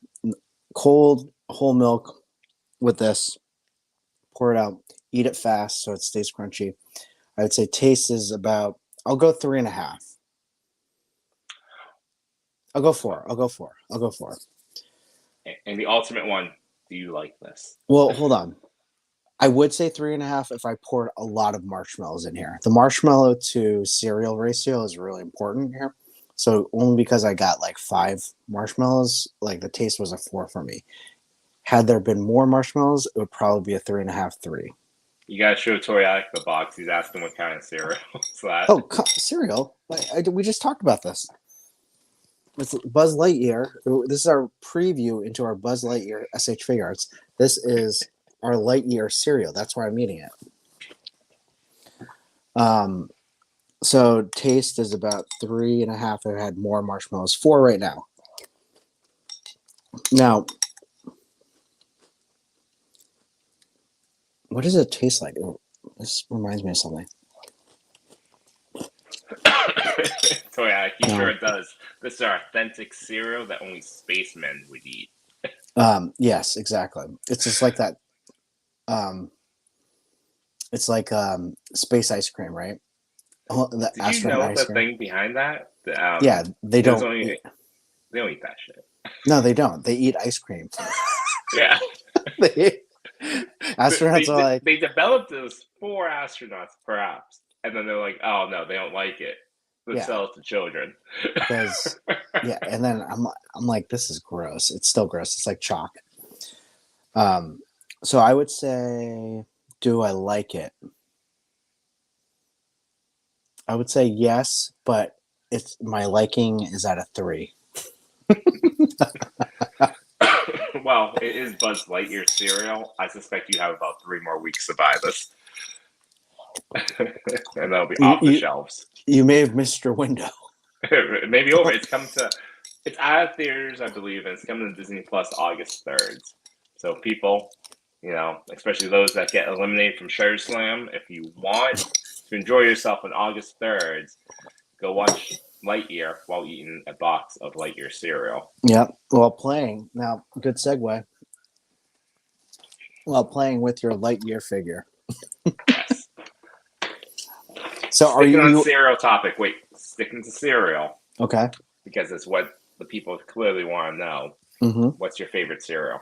cold whole milk with this. Pour it out. Eat it fast so it stays crunchy. I would say taste is about. I'll go 3.5. I'll go 4. I'll go 4. And the ultimate one. Do you like this? Well, hold on. I would say 3.5 if I poured a lot of marshmallows in here. The marshmallow to cereal ratio is really important here. So only because I got like 5 marshmallows, like the taste was a 4 for me. Had there been more marshmallows, it would probably be a 3.5, 3. You gotta show Toy Addict the box. He's asking what kind of cereal. Cereal? We just talked about this. It's Buzz Lightyear. This is our preview into our Buzz Lightyear SH Figure Arts. This is our Lightyear cereal. That's why I'm eating it. So taste is about 3.5. I had more marshmallows. 4 right now. Now, what does it taste like? This reminds me of something. So yeah, sure it does. This is our authentic cereal that only spacemen would eat. Yes, exactly. It's just like that. It's like space ice cream, right? The Did you know the thing behind that? Yeah, they don't. They don't eat that shit. No, they don't. They eat ice cream. Yeah. Astronauts are like, they developed this for astronauts, perhaps, and then they're like, oh no, they don't like it. Let's sell it to children. Because and then I'm like, this is gross. It's still gross. It's like chalk. So I would say, do I like it? I would say yes, but my liking is at a 3. Well, it is Buzz Lightyear cereal. I suspect you have about 3 more weeks to buy this. And that'll be off the shelves. You may have missed your window. It may be over. It's out of theaters, I believe, and it's coming to Disney Plus August 3rd. So people, especially those that get eliminated from Shredder Slam, if you want to enjoy yourself on August 3rd, go watch Lightyear while eating a box of Lightyear cereal. Yep. While playing. Now, good segue. While playing with your Lightyear figure. Yes. So sticking on cereal topic. Wait, sticking to cereal. Okay. Because it's what the people clearly want to know. Mm-hmm. What's your favorite cereal?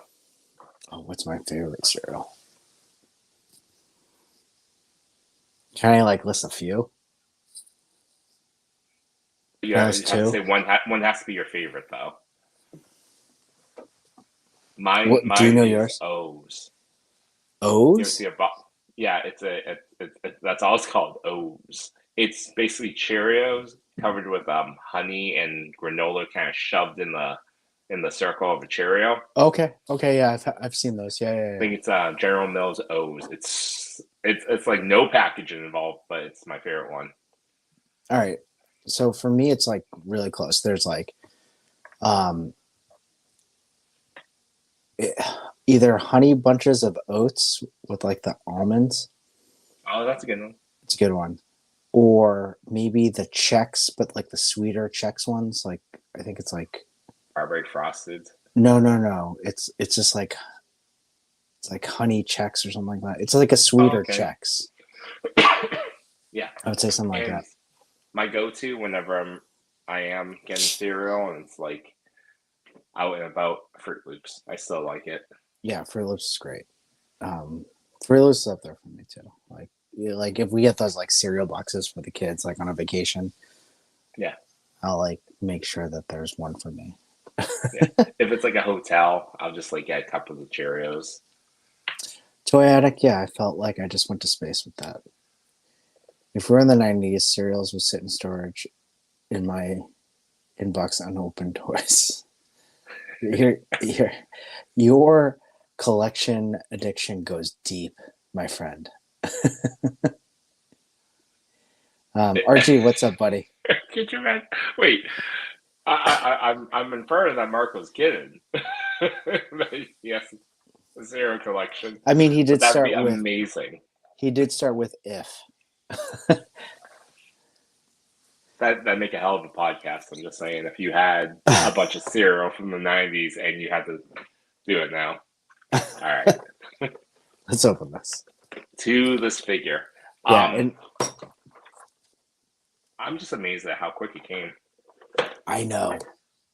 Oh, what's my favorite cereal? Can I list a few? You have to say one has to be your favorite though. Mine do you know is yours? O's. O's? Yeah, that's all it's called, O's. It's basically Cheerios covered with honey and granola kind of shoved in the circle of a Cheerio. Okay, yeah, I've seen those. Yeah. I think it's General Mills O's. It's like no packaging involved, but it's my favorite one. All right. So for me, it's really close. There's either honey bunches of oats with the almonds. Oh, that's a good one. It's a good one. Or maybe the Chex, but the sweeter Chex ones. I think it's Barbary Frosted. No. It's just it's honey Chex or something like that. It's a sweeter Chex. Yeah, I would say something like that. My go-to whenever I am getting cereal and it's out and about, Fruit Loops. I still like it. Yeah, Fruit Loops is great. Fruit Loops is up there for me too. like if we get those like cereal boxes for the kids, like on a vacation, Yeah. I'll like make sure that there's one for me. Yeah. If it's like a hotel, I'll just like get a couple of Cheerios. Toy Attic, yeah, I felt like I just went to space with that. If we're in the 90s, cereals would sit in storage in my inbox unopened toys. Your collection addiction goes deep, my friend. Archie, what's up, buddy? Could you imagine? Wait, I'm inferring that Mark was kidding. Yes, a zero collection. I mean, he But did that would be start with amazing. if. That'd make a hell of a podcast. I'm just saying, if you had a bunch of cereal from the '90s and you had to do it now. All right, Let's open this. to this figure. Yeah, and I'm just amazed at how quick it came. I know,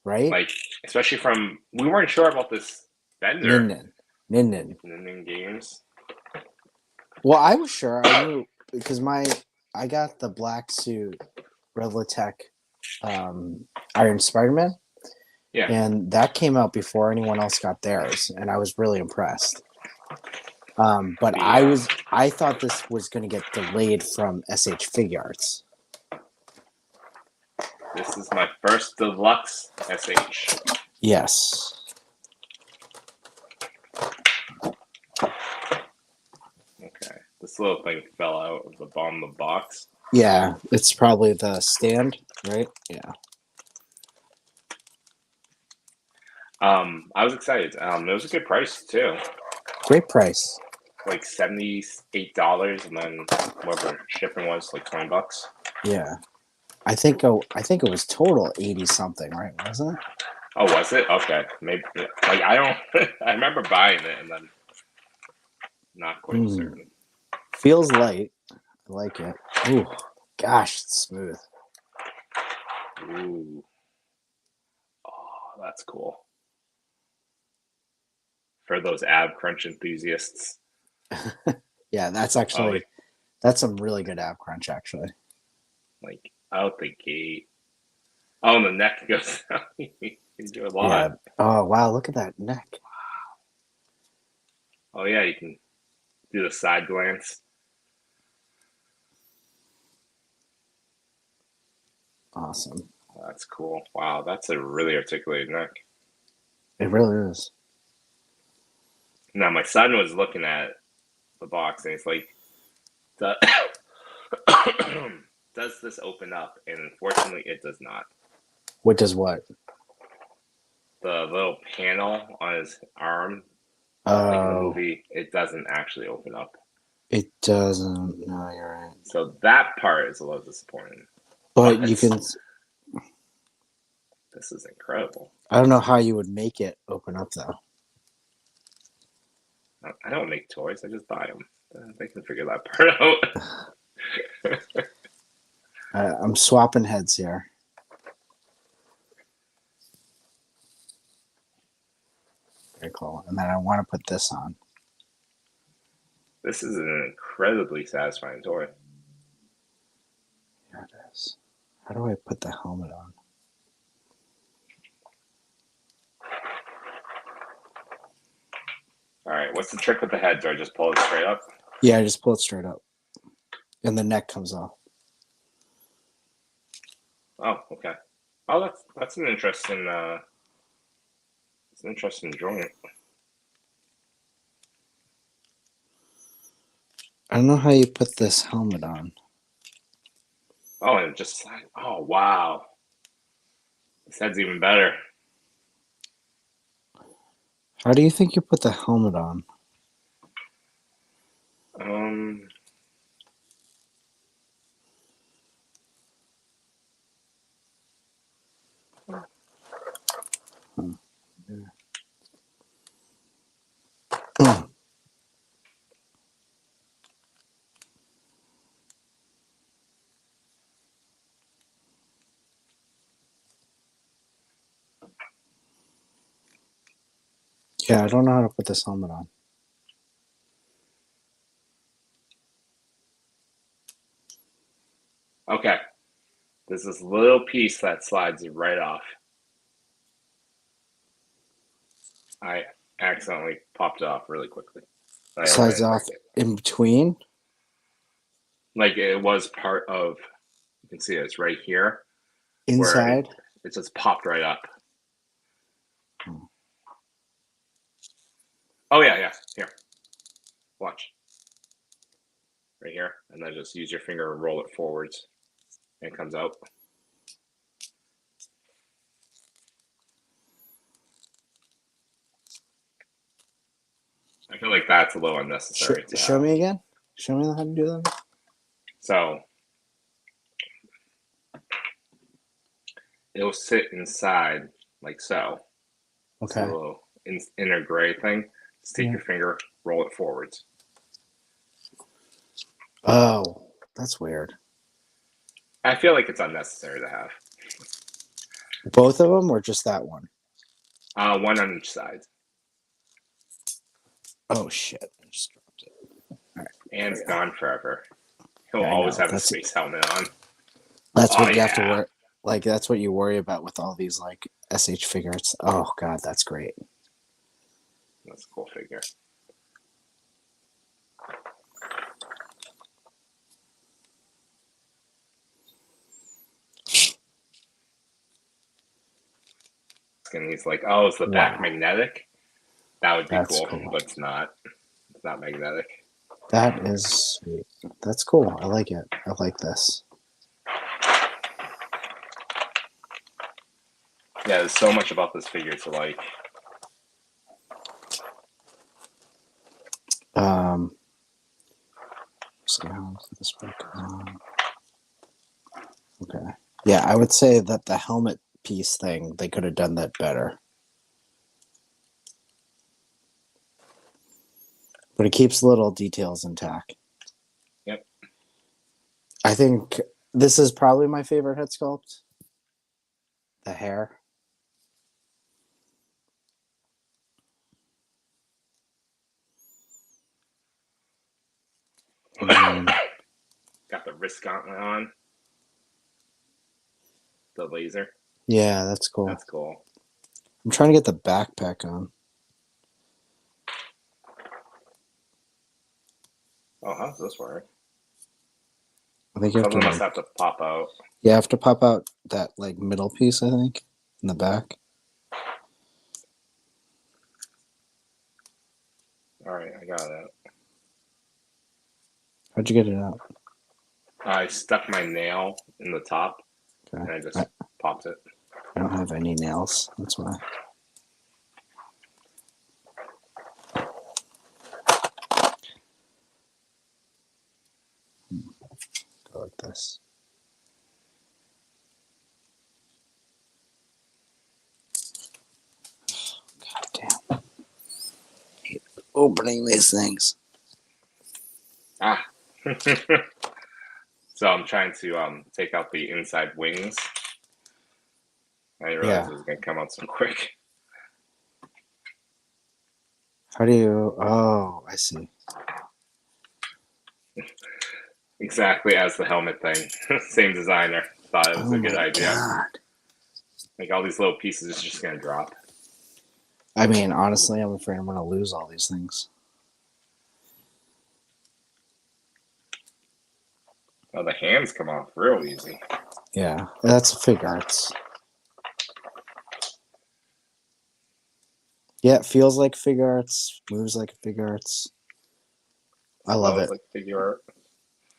right? Like, especially from we weren't sure about this vendor. Nin. Nin Games. Well, I was sure. I knew because I got the black suit Revlatech Iron Spider-Man. Yeah. And that came out before anyone else got theirs, and I was really impressed. But I thought this was going to get delayed from SH Figure Arts. This is my first deluxe SH. Yes. Okay. This little thing fell out of the bottom of the box. Yeah, it's probably the stand, right? Yeah. I was excited. It was a good price too. Great price. Like $78, and then whatever shipping was, like $20. Yeah. I think it was total 80 something, right? Wasn't it? Oh, was it? Okay. Maybe like I don't I remember buying it and then not quite certain. Feels light. I like it. Ooh, gosh, it's smooth. Ooh. Oh, that's cool. For those ab crunch enthusiasts. Yeah, that's actually that's some really good ab crunch actually. Like out the gate. Oh, and the neck goes down. You can do a lot. Yeah. Oh wow, look at that neck. Oh yeah, you can do the side glance. Awesome. That's cool. Wow, that's a really articulated neck. It really is. Now my son was looking at the box and he's like, does this open up? And unfortunately it does not. What does what? The little panel on his arm, Oh, like in the movie, it doesn't actually open up. It doesn't. No, you're right. So that part is a little disappointing. But you can. This is incredible. I don't know how you would make it open up though. I don't make toys. I just buy them. They can figure that part out. I'm swapping heads here. Very cool. And then I want to put this on. This is an incredibly satisfying toy. Here it is. How do I put the helmet on? All right, what's the trick with the head? Do I just pull it straight up? Yeah, I just pull it straight up. And the neck comes off. Oh, okay. Oh, that's an interesting it's an interesting joint. I don't know how you put this helmet on. Oh, and just oh wow. This head's even better. How do you think you put the helmet on? Yeah, I don't know how to put this helmet on. there's this little piece that slides right off. I accidentally popped it off really quickly. Slides off in between. Like it was part of. You can see it's right here. Inside. It just popped right up. Oh yeah. Here, watch. Right here, and then just use your finger and roll it forwards, and it comes out. I feel like that's a little unnecessary. Show me again. Show me how to do that. So it'll sit inside like so. Okay. It's a little inner gray thing. Just take your finger, roll it forwards. Oh, that's weird. I feel like it's unnecessary to have. Both of them, or just that one? One on each side. Oh shit! I just dropped it. All right. And it's gone forever. He'll always have a space helmet on. That's what you have to wear. Like that's what you worry about with all these like SH figures. Oh god, that's great. That's a cool figure. And he's like, "Oh, is the back magnetic?" That would be cool, but it's not. It's not magnetic. That is sweet. That's cool. I like it. I like this. Yeah, there's so much about this figure to like. This book. Okay. Yeah, I would say that the helmet piece thing, they could have done that better. But it keeps little details intact. Yep. I think this is probably my favorite head sculpt. The hair. Got the wrist gauntlet on. The laser. Yeah, that's cool. That's cool. I'm trying to get the backpack on. Oh, how does this work? I think you have to, must have to pop out. You have to pop out that like middle piece, I think, in the back. All right, I got it. How'd you get it out? I stuck my nail in the top, okay. And I just popped it. I don't have any nails. That's why. Go like this. God damn. I hate opening these things. Ah. So I'm trying to take out the inside wings. I didn't realize it was going to come out so quick. How do you... Oh, I see. Exactly as the helmet thing. Same designer. Thought it was a good idea. God. Like all these little pieces is just going to drop. I mean, honestly, I'm afraid I'm going to lose all these things. Oh, the hands come off real easy. Yeah, that's figure arts. Yeah, it feels like figure arts, moves like figure arts. I love it. Like figure art.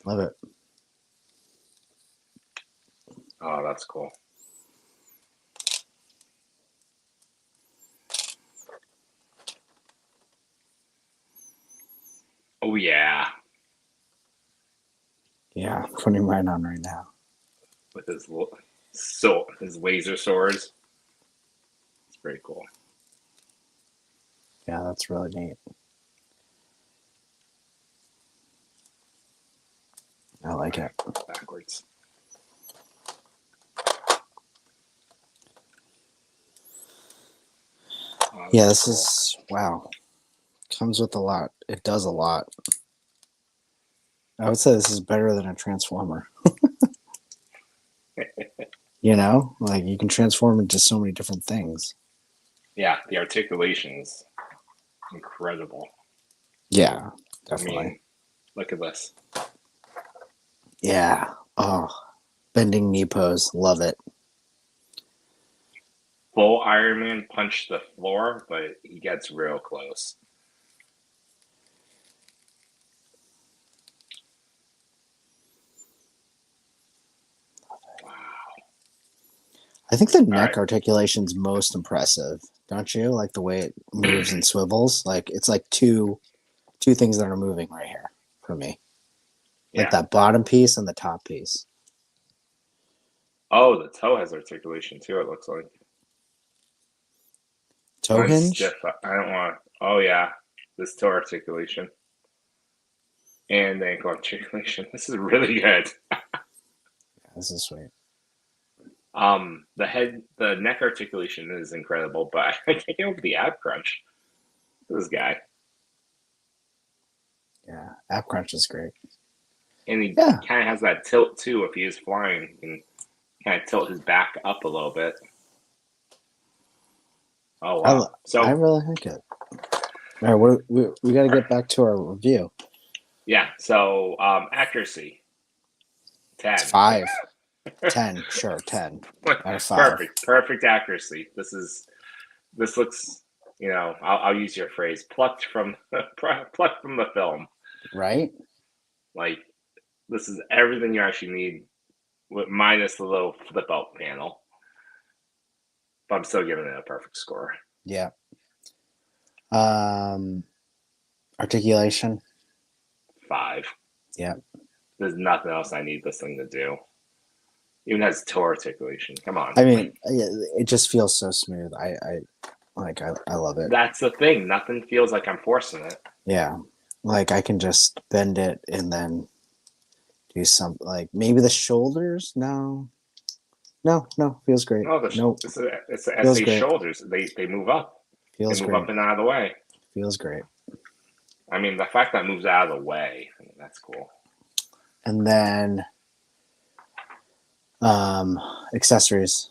Love it. Oh, that's cool. Oh, yeah. Yeah, I'm putting mine on right now. With his laser swords. It's pretty cool. Yeah, that's really neat. I like it. Backwards. Yeah, this is... Wow. Comes with a lot. It does a lot. I would say this is better than a Transformer. You know, like you can transform into so many different things. Yeah, the articulation is incredible. Yeah, I definitely. mean, look at this. Yeah. Oh, bending knee pose. Love it. Full Iron Man punched the floor, but he gets real close. Wow. I think the All neck right. articulation's most impressive, don't you? Like the way it moves and swivels. Like it's like two things that are moving right here for me. Like Yeah. that bottom piece and the top piece. Oh, the toe has articulation too, it looks like. Toe Mine's hinge. stiff. I don't want. Oh, yeah. This toe articulation and the ankle articulation. This is really good. This is sweet. The neck articulation is incredible, but I can't get over the ab crunch. This guy. Yeah, ab crunch is great. And he Yeah, kind of has that tilt too. If he is flying, he can kind of tilt his back up a little bit. Oh I wow! I So really like it. All right, we got to get back to our review. yeah, so accuracy It's 10. 5, 10, sure, 10 out of 5. Perfect accuracy. This looks, I'll use your phrase, plucked from plucked from the film. Right? Like this is everything you actually need, with minus the little flip out panel. But I'm still giving it a perfect score. Yeah. Um, articulation. 5. Yeah. There's nothing else I need this thing to do. Even has toe articulation. Come on. I mean, it just feels so smooth. I love it. That's the thing. Nothing feels like I'm forcing it. Yeah. Like I can just bend it and then do some like maybe the shoulders. No, feels great. Oh, Nope, it's the feels SA great. shoulders. They move up. They Feels move great. up and out of the way. Feels great. I mean, the fact that it moves out of the way, that's cool. And then accessories.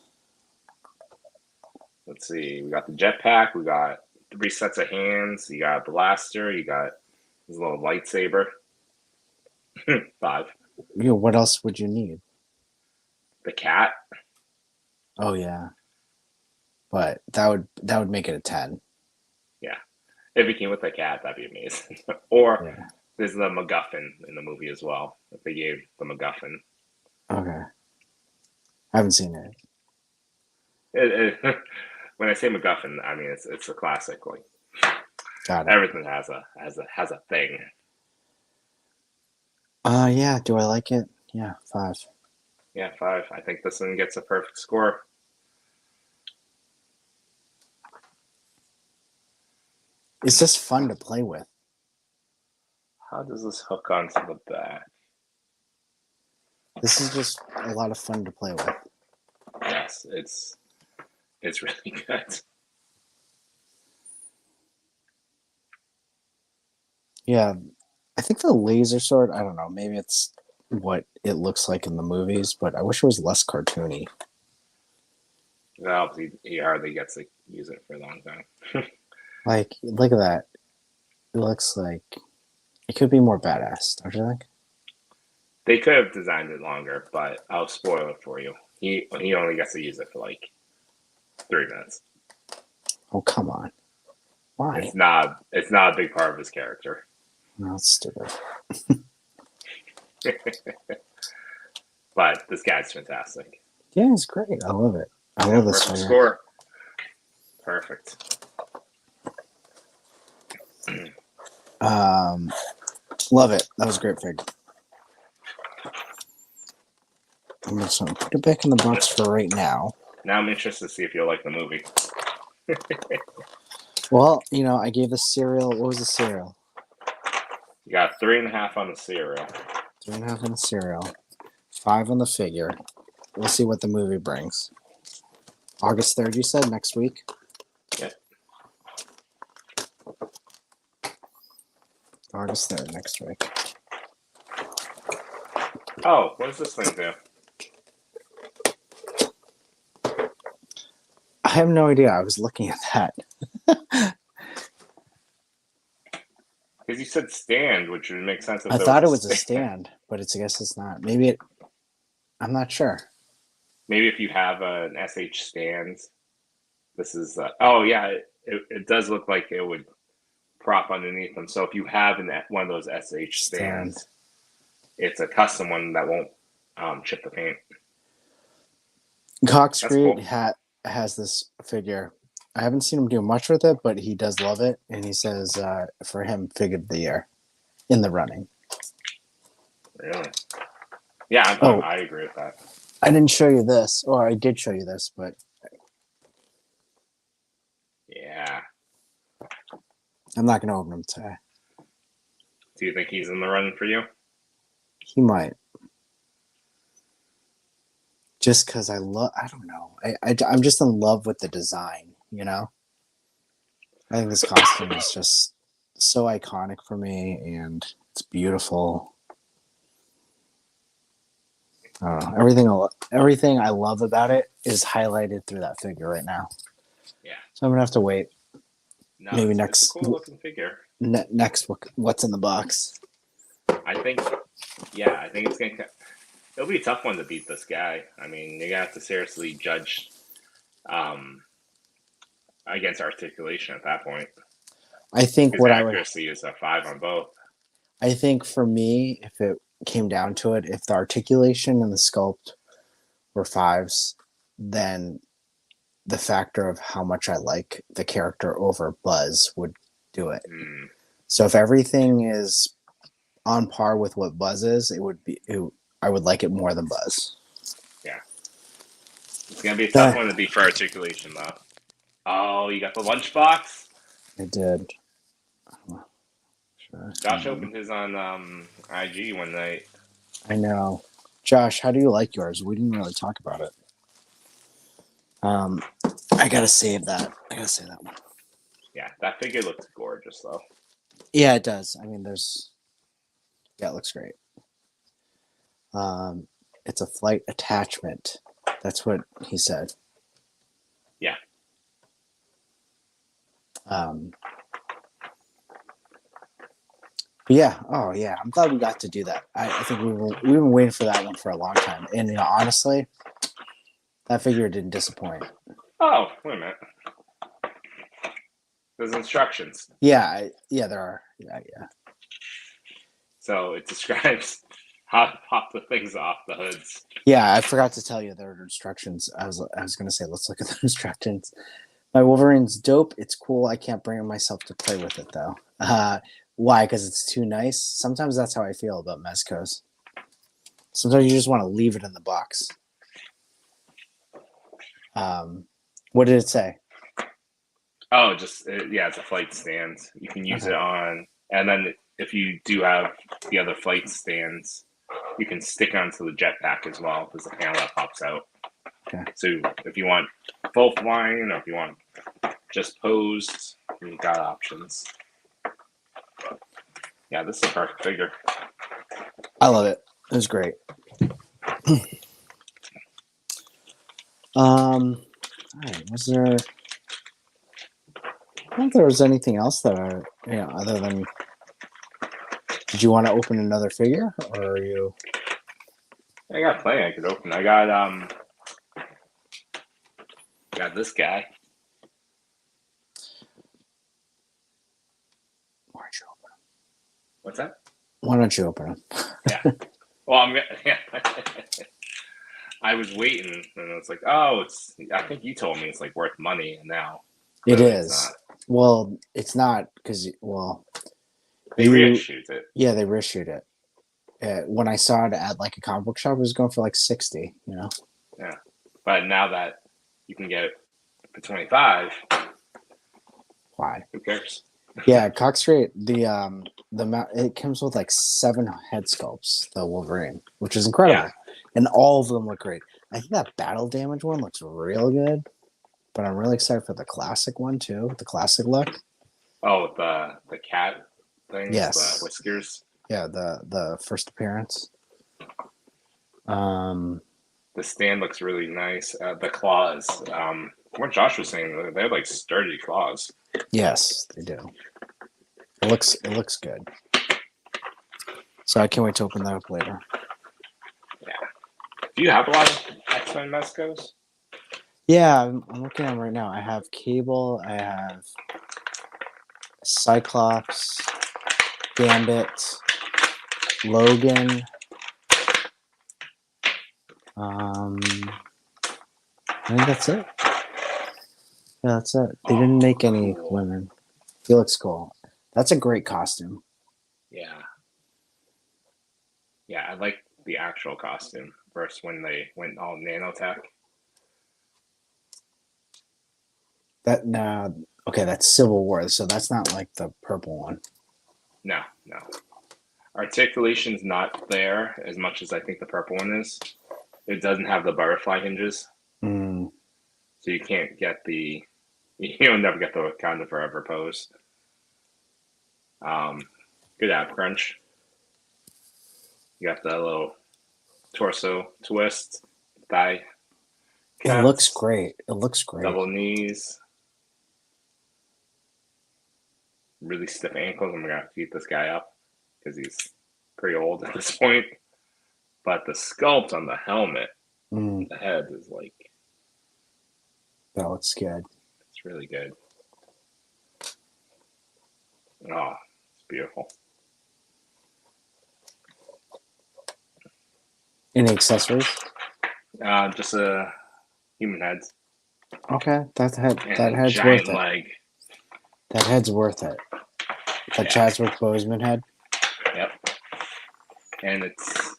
Let's see. We got the jetpack. We got 3 sets of hands. You got a blaster. You got this little lightsaber. 5. You know, what else would you need? The cat. Oh yeah. But that would make it a 10. Yeah. If it came with the cat, that'd be amazing. Or Yeah. there's the MacGuffin in the movie as well. If they gave the MacGuffin. Okay. I haven't seen it. When I say MacGuffin, I mean it's a classic. Like Got it. everything has a thing. Yeah, do I like it? Yeah, 5. Yeah, 5. I think this one gets a perfect score. It's just fun to play with. How does this hook onto the back? This is just a lot of fun to play with. Yes, it's really good. Yeah, I think the laser sword, I don't know, maybe it's what it looks like in the movies, but I wish it was less cartoony. Well, he hardly gets to use it for a long time. Like, look at that. It looks like it could be more badass, don't you think? They could have designed it longer, but I'll spoil it for you. He only gets to use it for like 3 minutes. Oh, come on. Why? It's not a big part of his character. No, it's stupid. But this guy's fantastic. Yeah, it's great. I love it. I love this Perfect figure. score. Perfect. Love it. That was a great fig. I'm just gonna put it back in the box for right now. Now I'm interested to see if you'll like the movie. Well, you know, I gave the cereal. What was the cereal? You got 3.5 on the cereal. 3.5 on the cereal. 5 on the figure. We'll see what the movie brings. August 3rd, you said, next week? Yep. August 3rd, next week. Oh, what does this thing do? have no idea. I was looking at that. Because you said stand, which would make sense if I there thought it was was a stand, but I guess it's not. Maybe it. I'm not sure. Maybe if you have an SH stand, this is. Oh yeah, it does look like it would prop underneath them. So if you have one of those SH stands, it's a custom one that won't chip the paint. Cox That's Street cool. has this figure. I haven't seen him do much with it, but he does love it, and he says for him, figure of the year in the running. Really? Yeah, Oh, I agree with that. I didn't show you this, or I did show you this, but Yeah. I'm not going to open him today. Do you think he's in the running for you? He might. Just because I don't know. I'm just in love with the design, you know? I think this costume is just so iconic for me, and it's beautiful. I don't know. Everything I love about it is highlighted through that figure right now. Yeah. So I'm going to have to wait. No, Maybe it's next. a cool looking figure. Next, what's in the box? I think it's going to. It'll be a tough one to beat this guy. I mean, you're going to have to seriously judge against articulation at that point. I think His accuracy is a 5 on both. I think for me, if it came down to it, if the articulation and the sculpt were 5s, then the factor of how much I like the character over Buzz would do it. So if everything is on par with what Buzz is, I would like it more than Buzz. Yeah. It's going to be a tough one to beat for articulation, though. Oh, you got the lunchbox? I did. Sure. Josh opened his on IG one night. I know. Josh, how do you like yours? We didn't really talk about it. I gotta save that. I gotta save that one. Yeah, that figure looks gorgeous, though. Yeah, it does. I mean, it looks great. It's a flight attachment. That's what he said. Yeah. Yeah. Oh, yeah. I'm glad we got to do that. I think we've been waiting for that one for a long time. And honestly, that figure didn't disappoint. Oh, wait a minute. There's instructions. Yeah. There are. Yeah. So it describes how to pop the things off the hoods. Yeah, I forgot to tell you there are instructions. I was going to say, let's look at the instructions. My Wolverine's dope. It's cool. I can't bring myself to play with it, though. Why? Because it's too nice? Sometimes that's how I feel about Mezcos. Sometimes you just want to leave it in the box. What did it say? Oh, it's a flight stand. You can use it on, and then if you do have the other flight stands, you can stick onto the jetpack as well. There's a panel that pops out. Okay. So if you want full flying or if you want just posed, you've got options. Yeah, this is a perfect figure. I love it. It was great. All right, was there? I don't think there was anything else that other than. Did you want to open another figure, or are you? I got plenty I could open. I got this guy. Why don't you open him? What's that? Why don't you open him? Yeah. Well, I'm gonna. Yeah. I was waiting, and it's like, oh, I think you told me it's like worth money, and now it is. Well, it's not because they reissued it. Yeah, they reissued it. When I saw it at like a comic book shop, it was going for like $60. Yeah, but now that you can get it for $25, why? Who cares? Yeah, Cox Street. It comes with like 7 head sculpts, the Wolverine, which is incredible, and all of them look great. I think that battle damage one looks real good, but I'm really excited for the classic one too, the classic look. Oh, the cat things, yes, the whiskers. Yeah, the first appearance. The stand looks really nice. The claws. what Josh was saying, they have like sturdy claws. Yes, they do. It looks good. So I can't wait to open that up later. Yeah. Do you have a lot of X-Men Mezcos? Yeah, I'm looking at them right now. I have Cable. I have Cyclops, Gambit, Logan. I think that's it. Yeah, that's it. They didn't make any cool. women. He looks cool. That's a great costume. Yeah. Yeah, I like the actual costume versus when they went all nanotech. That okay, that's Civil War, so that's not like the purple one. No. Articulation's not there as much as I think the purple one is. It doesn't have the butterfly hinges, Mm. so you can't get the. You'll never get the Wakanda Forever pose. Good ab crunch. You got the little torso twist, thigh. It looks great. It looks great. Double knees. Really stiff ankles. I'm gonna have to keep this guy up because he's pretty old at this point. But the sculpt on the helmet, the head is like. That looks good. It's really good. Oh, it's beautiful. Any accessories? Just a human head. Okay, that And head's giant worth it. leg. That head's worth it. That Chadwick Boseman head. Yep. And it's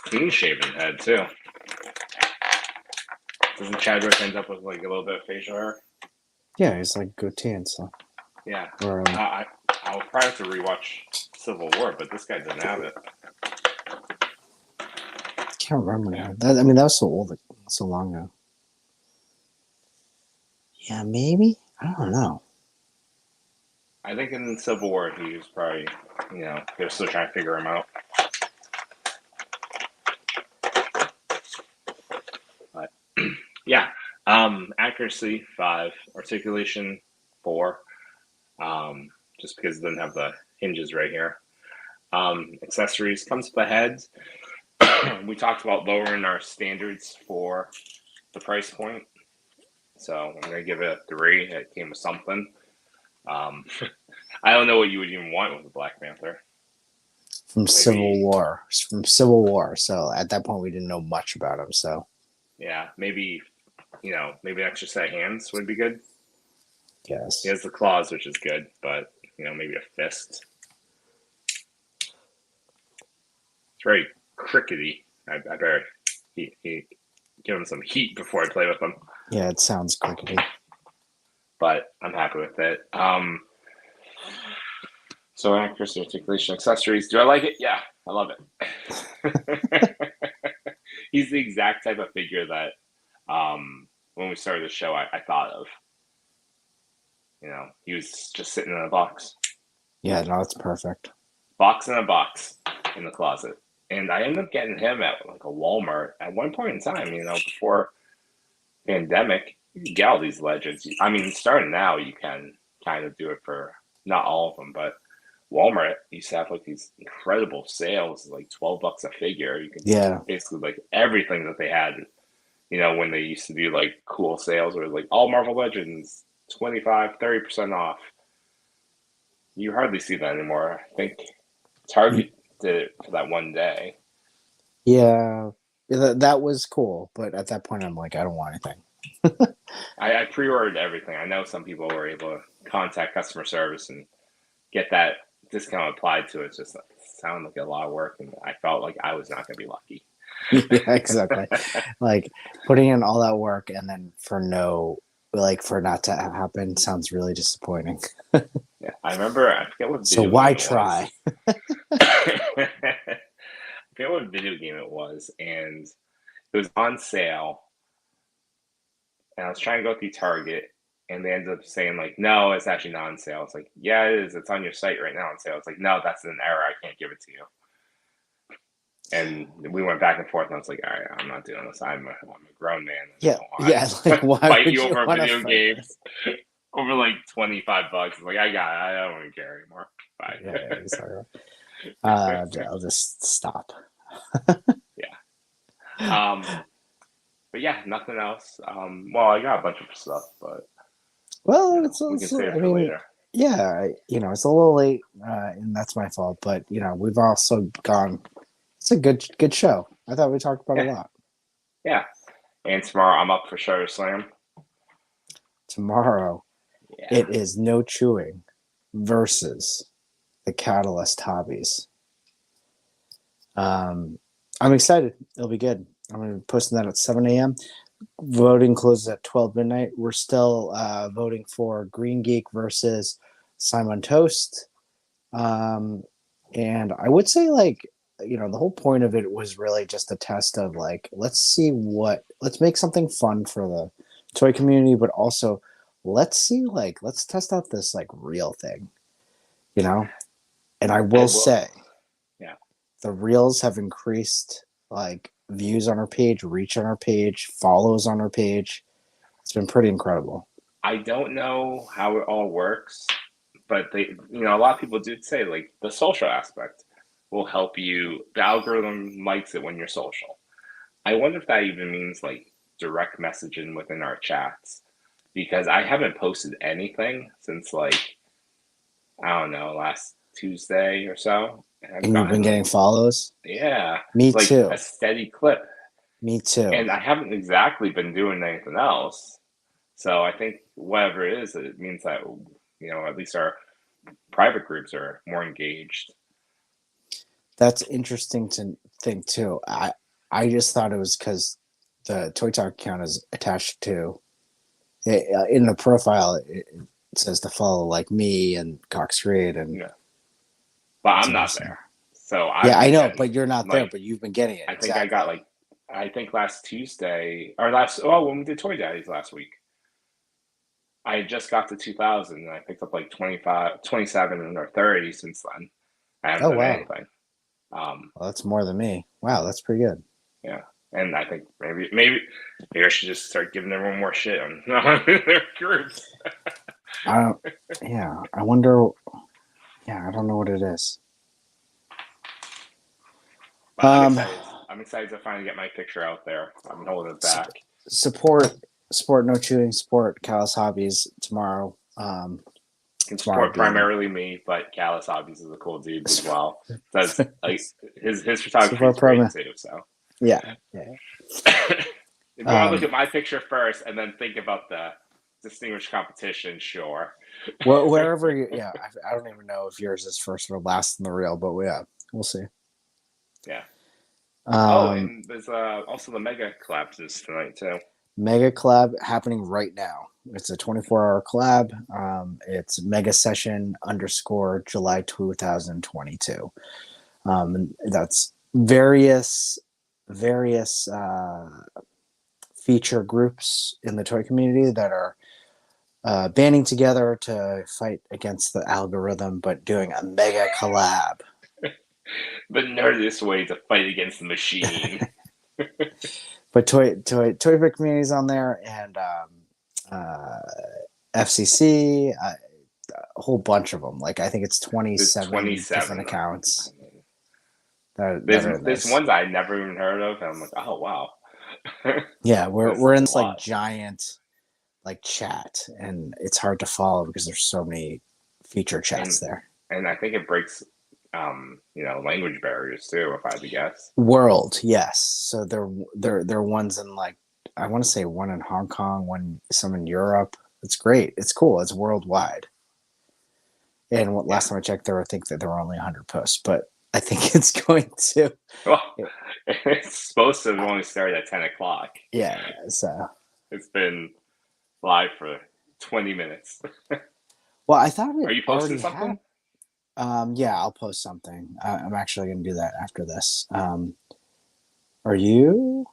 clean shaven head too. Doesn't Chadwick end up with like a little bit of facial hair? Yeah, he's like goatee and stuff. Yeah. Or, I will probably have to rewatch Civil War, but this guy doesn't have it. I can't remember now. That was so old, so long ago. Yeah, maybe. I don't know. I think in Civil War he was probably, they're still trying to figure him out. But yeah, accuracy 5, articulation 4. Just because it doesn't have the hinges right here. Accessories comes with the head. We talked about lowering our standards for the price point, so I'm gonna give it a 3. It came with something. I don't know what you would even want with a Black Panther. From Civil War. So at that point, we didn't know much about him. So yeah, maybe maybe an extra set of hands would be good. Yes, He has the claws, which is good, but maybe a fist. It's very crickety. I better give him some heat before I play with him. Yeah, it sounds crickety. But I'm happy with it. So accuracy, articulation, accessories. Do I like it? Yeah, I love it. He's the exact type of figure that when we started the show, I thought of. He was just sitting in a box. Yeah, no, it's perfect. Box in a box in the closet. And I ended up getting him at like a Walmart at one point in time, before pandemic. You can get all these legends. I mean, starting now, you can kind of do it for not all of them, but Walmart used to have like these incredible sales, like $12 a figure. You can basically like everything that they had, when they used to do like cool sales or like all Marvel Legends 25-30% off. You hardly see that anymore. I think Target did it for that one day. Yeah, that was cool, but at that point, I'm like, I don't want anything. I pre-ordered everything. I know some people were able to contact customer service and get that discount applied to it. It just sounded like a lot of work, and I felt like I was not going to be lucky. Yeah, exactly. Like putting in all that work and then for not to happen sounds really disappointing. Yeah, I remember. I forget what. So why try? I forget what video game it was, and it was on sale. And I was trying to go through Target, and they ended up saying like, "No, it's actually not on sale." It's like, "Yeah, it is. It's on your site right now on sale." It's like, "No, that's an error. I can't give it to you." And we went back and forth, and I was like, all right, I'm not doing this. I'm a grown man. I Yeah, don't yeah. want Like, to why fight would you you over want to video fight her? games over like $25. Like, I got it. I don't even care anymore. Bye. Yeah, exactly. I'll just stop. Yeah. But yeah, nothing else. Well, I got a bunch of stuff, but Well, we can save I it for mean, later. yeah, it's a little late, and that's my fault. But we've also gone. It's a good show. I thought we talked about a Yeah, lot. yeah. And tomorrow I'm up for Shutter Slam. Tomorrow, Yeah. it is No Chewing versus the Catalyst Hobbies. I'm excited. It'll be good. I'm going to be posting that at 7 a.m. Voting closes at 12 midnight. We're still voting for Green Geek versus Simon Toast. And I would say, like, the whole point of it was really just a test of, like, let's make something fun for the toy community, but also let's test out this, like, real thing, And I I will will. say, Yeah. the reels have increased, like, views on our page, reach on our page, follows on our page. It's been pretty incredible. I don't know how it all works, but a lot of people do say like the social aspect will help you. The algorithm likes it when you're social. I wonder if that even means like direct messaging within our chats because I haven't posted anything since like I don't know last Tuesday or so, and I've And you've been gotten getting like follows? yeah Me like too. a steady clip, Me too. and I haven't exactly been doing anything else. So I think whatever it is, it means that at least our private groups are more engaged. That's interesting to think too. I just thought it was because the Toy Talk account is attached to in the profile. It says to follow like me and Cox Creed, and Yeah, but it's I'm not interesting. there. So Yeah, I've I been know, getting but you're not there. like But you've been getting it I think I got exactly. like I think last Tuesday or last when we did Toy Daddies last week. I just got to 2000 and I picked up like 25, 27 or 30 since then. I haven't Oh done wow, anything. well that's more than me. Wow, that's pretty good. Yeah. And I think maybe I should just start giving everyone more shit on their groups. I don't. Yeah, I wonder. Yeah, I don't know what it is. But I'm excited. I'm excited to finally get my picture out there. I've been holding it back. Support No Chewing, support Callous Hobbies tomorrow. Can Tomorrow support being primarily me, but Callus obviously is a cool dude as well. Does like his photography support is great Prima. too. So Yeah. if you want to look at my picture first and then think about the distinguished competition, sure. Wherever you, yeah, I don't even know if yours is first or last in the reel, but yeah, we'll see. Yeah. Oh, Um, and there's also the mega collapses tonight too. Mega collab happening right now. It's a 24-hour collab. It's mega session _ July 2022. And that's various feature groups in the toy community that are banding together to fight against the algorithm, but doing a mega collab. The nerdiest way to fight against the machine. But toy pick communities on there, and uh, FCC, a whole bunch of them. Like I think it's There's 27 different 27 of them. accounts I mean, that are in there's this. ones I never even heard of, and I'm like, oh wow. Yeah, There's we're a in this like lot. giant like chat, and it's hard to follow because there's so many feature chats And there. and I think it breaks language barriers too, if I had to guess. World, yes. So they're ones in like I want to say one in Hong Kong, some in Europe. It's great. It's cool. It's worldwide. And Yeah. last time I checked, I think that there were only 100 posts, but I think it's going to. Well, it's supposed to have only started at 10 o'clock. Yeah. So. It's been live for 20 minutes. Well, I thought Are it you posting already had. something? Yeah, I'll post something. I'm actually going to do that after this. Are you?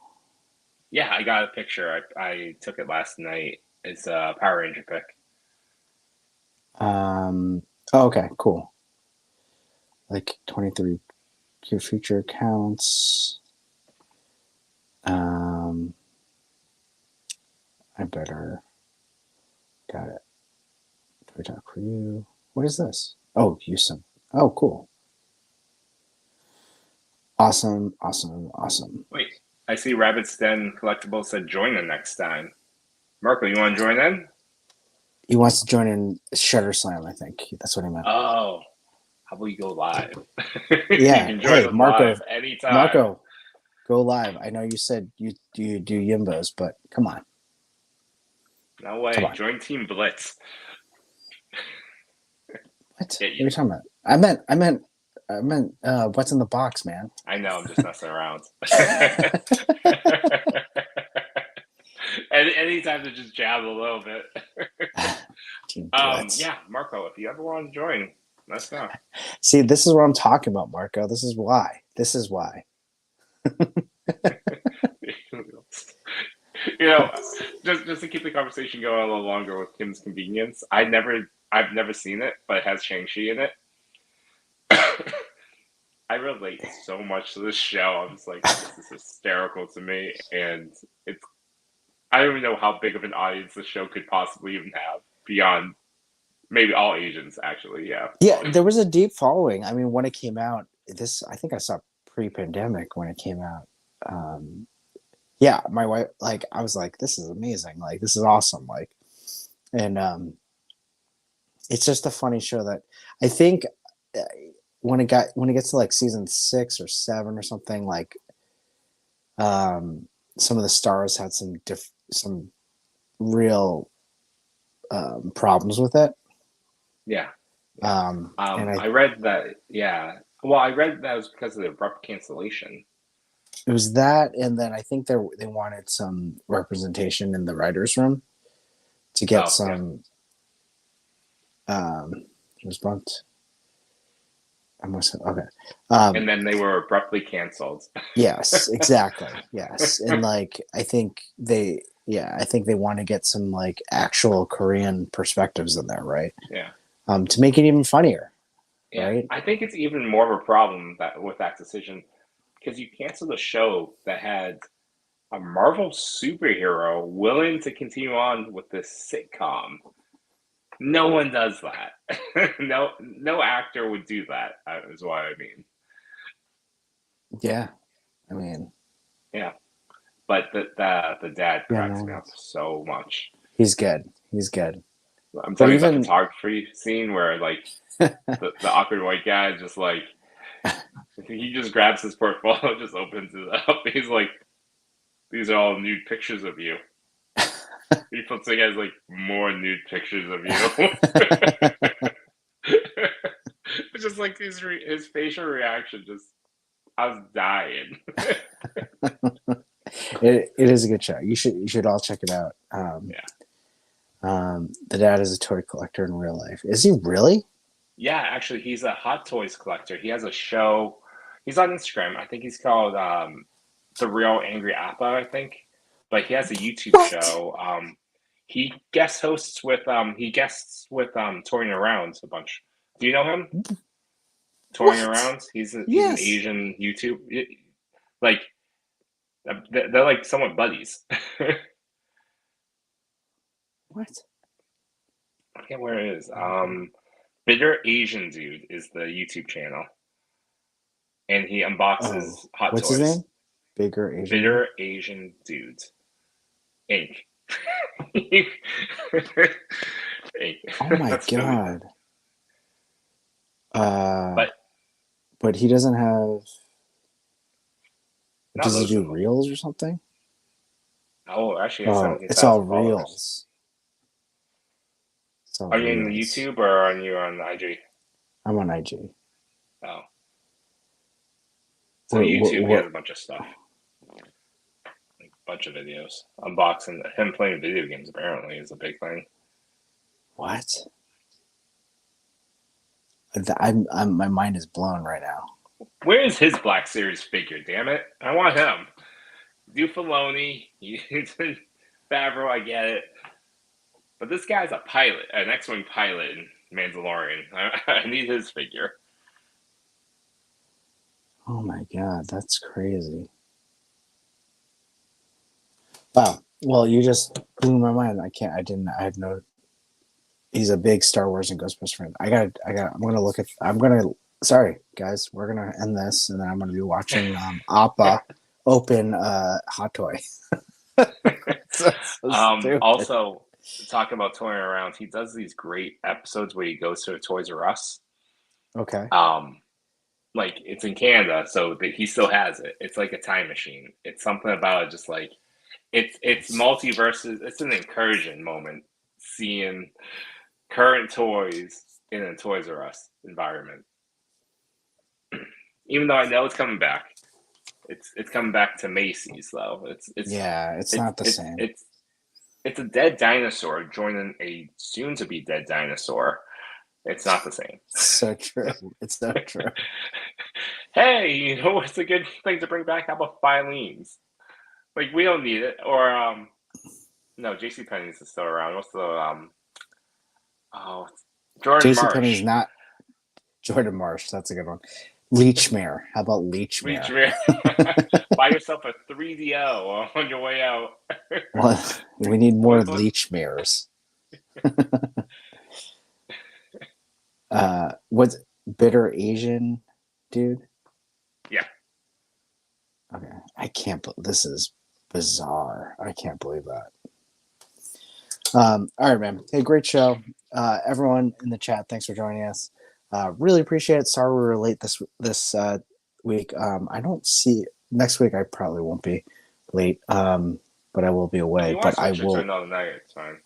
Yeah, I got a picture. I took it last night. It's a Power Ranger pic. Oh, okay, cool. Like 23. Your future accounts. I better. Got it. Toy Talk for you. What is this? Oh, Houston. Oh, cool. Awesome. Wait, I see Rabbit's Den Collectibles said join the next time. Marco, you want to join in? He wants to join in Shutter Slam, I think. That's what he meant. Oh, how about you go live? Yeah. You can join us Marco. live anytime. Marco, go live. I know you said you do Yimbos, but come on. No way. Join Team Blitz. What? What are you talking about? I meant what's in the box, man. I know, I'm just messing around. Anytime to just jab a little bit. Team Blitz. Yeah, Marco, if you ever want to join, let's know. See, this is what I'm talking about, Marco. This is why. You know, just to keep the conversation going a little longer with Kim's Convenience, I've never seen it, but it has Shang-Chi in it. I relate so much to this show. I'm just like, this is hysterical to me, and I don't even know how big of an audience the show could possibly even have beyond maybe all Asians, actually. Yeah. There was a deep following. I mean, when it came out, I think I saw pre-pandemic when it came out. Yeah, my wife, like, I was like, this is amazing. Like, this is awesome. Like, and it's just a funny show that I think when it gets to like season 6 or 7 or something, like, some of the stars had some real problems with it. Yeah. And I read that. Yeah. Well, I read that was because of the abrupt cancellation. It was that, and then I think they wanted some representation in the writers' room to get some. It was bumped. Okay. And then they were abruptly canceled. Yes, exactly. Yes, and like I think they want to get some like actual Korean perspectives in there, right? Yeah. To make it even funnier. Yeah. Right. I think it's even more of a problem with that decision because you canceled a show that had a Marvel superhero willing to continue on with this sitcom. No one does that. No actor would do that. Is what I mean. Yeah, I mean. Yeah, but the dad cracks me up so much. He's good. I'm talking about the photography scene where like the awkward white guy just like he just grabs his portfolio, just opens it up. He's like, "These are all nude pictures of you." He puts together like more nude pictures of you. It's just like his facial reaction. Just I was dying. It is a good show. You should all check it out. The dad is a toy collector in real life. Is he really? Yeah, actually, he's a Hot Toys collector. He has a show. He's on Instagram. I think he's called The Real Angry Appa, I think. But he has a YouTube show. He guest hosts with Touring Around a bunch. Do you know him? Touring Around. He's an Asian YouTube. Like they're like somewhat buddies. What? I forget where it is. Bitter Asian Dude is the YouTube channel, and he unboxes Hot What's Toys. His name? Bitter Asian Dude, Inc. Oh my god! But he doesn't have. Does he do reels or something? Oh, actually, it's all reels. Are you on YouTube or are you on IG? I'm on IG. Oh. So YouTube, he has a bunch of stuff. Like a bunch of videos. Unboxing. Him playing video games, apparently, is a big thing. What? My mind is blown right now. Where is his Black Series figure, damn it? I want him. Do Filoni. Favreau, I get it. But this guy's a pilot, an X-Wing pilot in Mandalorian. I need his figure. Oh my god, that's crazy. Wow. Well, you just blew my mind. I had no. He's a big Star Wars and Ghostbusters fan. I'm gonna look at. Sorry, guys. We're gonna end this, and then I'm gonna be watching Appa open Hot Toy. So stupid. Also, talking about toying around, he does these great episodes where he goes to a Toys R Us. Okay. Like it's in Canada, so that he still has it. It's like a time machine. It's something about it, just like it's multiverses. It's an incursion moment seeing current toys in a Toys R Us environment. Even though I know it's coming back, it's coming back to Macy's though. Yeah, it's it's not the it's same. it's it's a dead dinosaur joining a soon to be dead dinosaur. It's not the same. So true. It's so true. Hey, you know what's a good thing to bring back? How about Filene's? Like we don't need it. Or no, JC Penney's is still around. What's the oh Jordan JC Penney's Marsh. not Jordan Marsh. That's a good one. Leechmere. How about Leechmere? Buy yourself a 3DO on your way out. Well, we need more Leechmeres. What's bitter Asian dude? Yeah. Okay. I can't this is bizarre. I can't believe that. All right, man. Hey, great show. Everyone in the chat, thanks for joining us. Really appreciate it. Sorry we were late this week. I don't see next week. I probably won't be late, but I will be away. But I will. To another night, it's fine.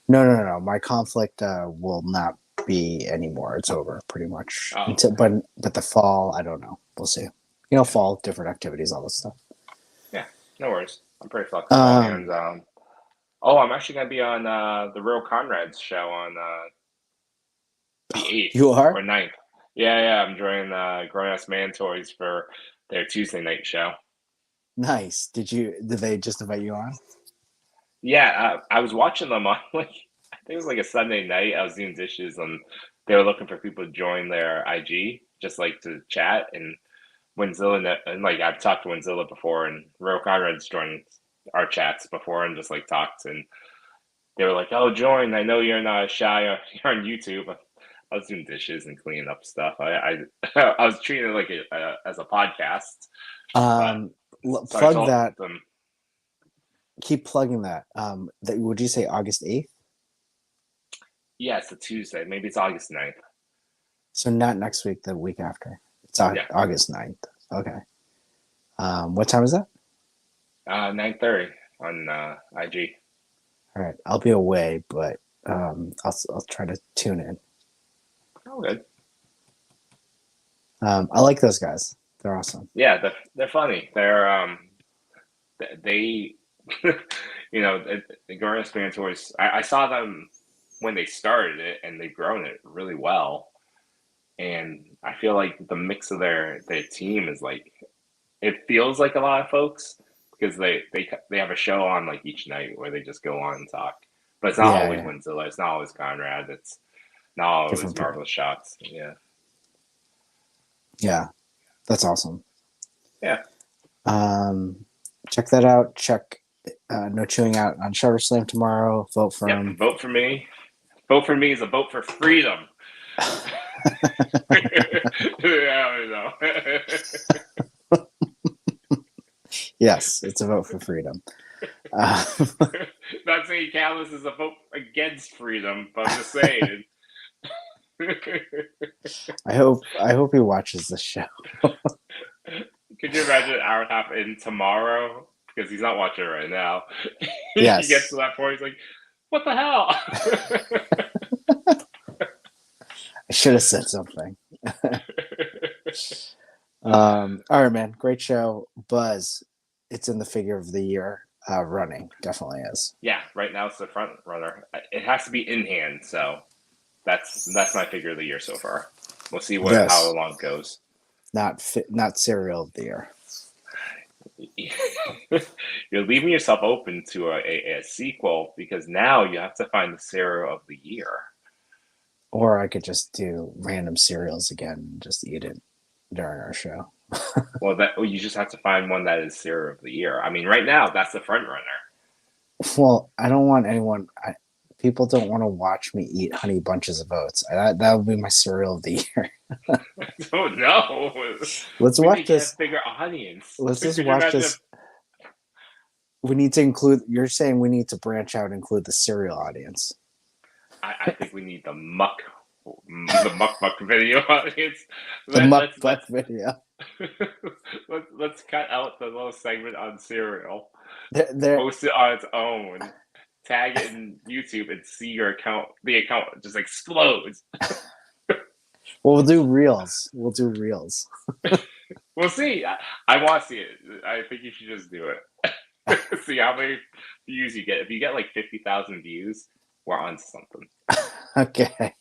No. My conflict will not be anymore. It's over pretty much. Oh, okay. But the fall, I don't know. We'll see. Fall, different activities, all this stuff. Yeah, no worries. I'm pretty flexible. And I'm actually gonna be on the Real Conrad's show on the 8th. You are? Or 9th. Yeah. I'm joining Grown Ass Man Toys for their Tuesday night show. Nice. Did they just invite you on? Yeah, I was watching them on I think it was like a Sunday night. I was doing dishes and they were looking for people to join their IG, just like to chat. And Winzilla and like I've talked to Winzilla before, and Real Conrad's joined our chats before and just like talked. And they were like, "Oh, join! I know you're not shy. You're on YouTube." I was doing dishes and cleaning up stuff. I was treating it like as a podcast. Plug that. Keep plugging that. Would you say August 8th? Yeah, it's a Tuesday. Maybe it's August 9th. So not next week, the week after. It's August 9th. Okay. What time is that? 9:30 on IG. All right. I'll be away, but I'll try to tune in. Oh, good. I like those guys. They're awesome. Yeah, they're funny. They're they the Garden Span Toys. I saw them when they started it, and they've grown it really well. And I feel like the mix of their team is like, it feels like a lot of folks because they have a show on like each night where they just go on and talk. But it's not always Winzilla. It's not always Conrad. It's not always Marvelous Shots. Yeah. Yeah, that's awesome. Yeah. Check that out. Check No Chewing Out on Shutter Slam tomorrow. Vote for him. Vote for me. Vote for me is a vote for freedom. Yes, it's a vote for freedom. Not saying Callus is a vote against freedom, but I'm just saying. I hope he watches the show. Could you imagine our half in tomorrow? Because he's not watching it right now. Yes. He gets to that point, he's like, what the hell? I should have said something. All right, man. Great show. Buzz, it's in the figure of the year running. Definitely is. Yeah, right now it's the front runner. It has to be in hand, so that's my figure of the year so far. We'll see how long it goes. Not cereal of the year. You're leaving yourself open to a sequel because now you have to find the cereal of the year. Or I could just do random cereals again and just eat it during our show. Well, you just have to find one that is cereal of the year. I mean, right now that's the front runner. Well, I don't want anyone. People don't want to watch me eat Honey Bunches of Oats. That would be my cereal of the year. Oh no! Let's We watch need to this. have bigger audience. Let's just Could you watch imagine this. We need to include. You're saying we need to branch out and include the cereal audience. I think we need the muck video audience. The mukbang video. Let's cut out the little segment on cereal. They're, Post it on its own. Tag it in YouTube and see your account. The account just explodes. well, we'll do reels. We'll do reels. We'll see. I want to see it. I think you should just do it. See how many views you get. If you get like 50,000 views, we're on something. Okay.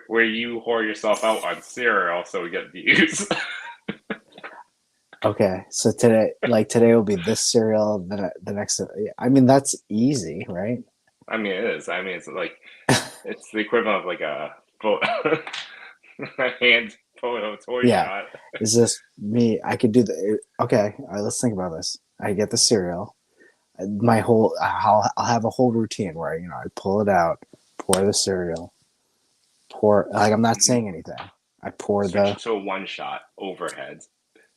Where you whore yourself out on cereal so we get views. Okay. So today will be this cereal. Then the next. I mean, that's easy, right? I mean, it is. I mean, it's like it's the equivalent of like a hand photo toy shot. Is this me? I could do the. Okay. All right, let's think about this. I get the cereal. I'll have a whole routine where I pull it out, pour the cereal, I'm not saying anything. I pour Switch to a one shot overhead.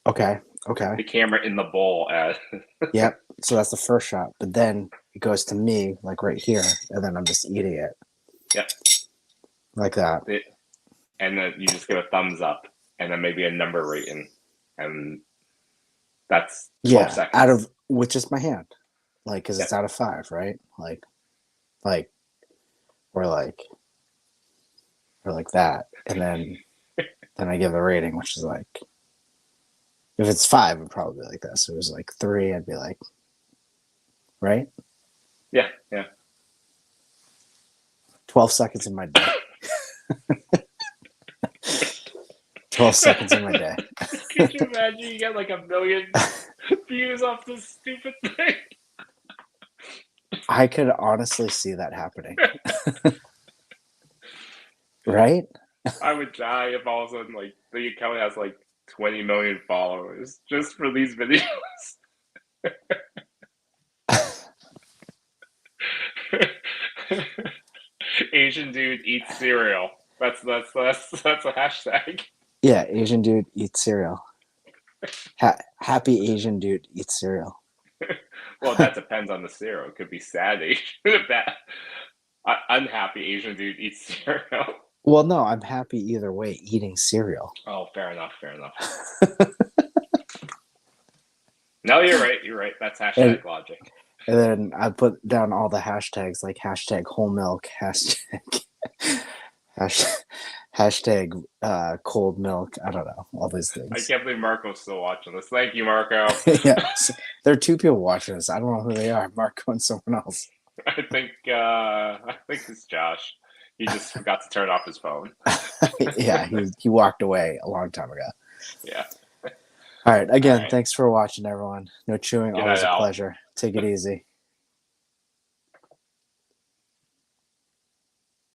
Okay. The camera in the bowl. Yep. So that's the first shot, but then it goes to me like right here, and then I'm just eating it. Yep. Like that. And then you just give a thumbs up, and then maybe a number rating, and that's 12 seconds. Out of with just my hand, like because it's out of 5, right? Like that, and then I give a rating, which is like if it's 5, it'd probably be like this. So it was like 3, I'd be like, right? Yeah. 12 seconds in my day. 12 seconds in my day. Could you imagine you get like 1 million views off this stupid thing? I could honestly see that happening. Right? I would die if all of a sudden like the account has like 20 million followers just for these videos. Asian dude eats cereal. That's a hashtag. Yeah, Asian dude eats cereal. Happy Asian dude eats cereal. Well, that depends on the cereal. It could be sad Asian, unhappy Asian dude eats cereal. Well, no, I'm happy either way eating cereal. Oh, fair enough. No, you're right. That's hashtag logic. And then I put down all the hashtags like hashtag whole milk, hashtag cold milk. I don't know, all these things. I can't believe Marco's still watching this. Thank you, Marco. Yeah, there are 2 people watching this. I don't know who they are, Marco and someone else. I think it's Josh. He just forgot to turn off his phone. Yeah, he walked away a long time ago. Yeah. All right. Again, thanks for watching, everyone. No chewing, Good always night, a Al. pleasure. Take it easy.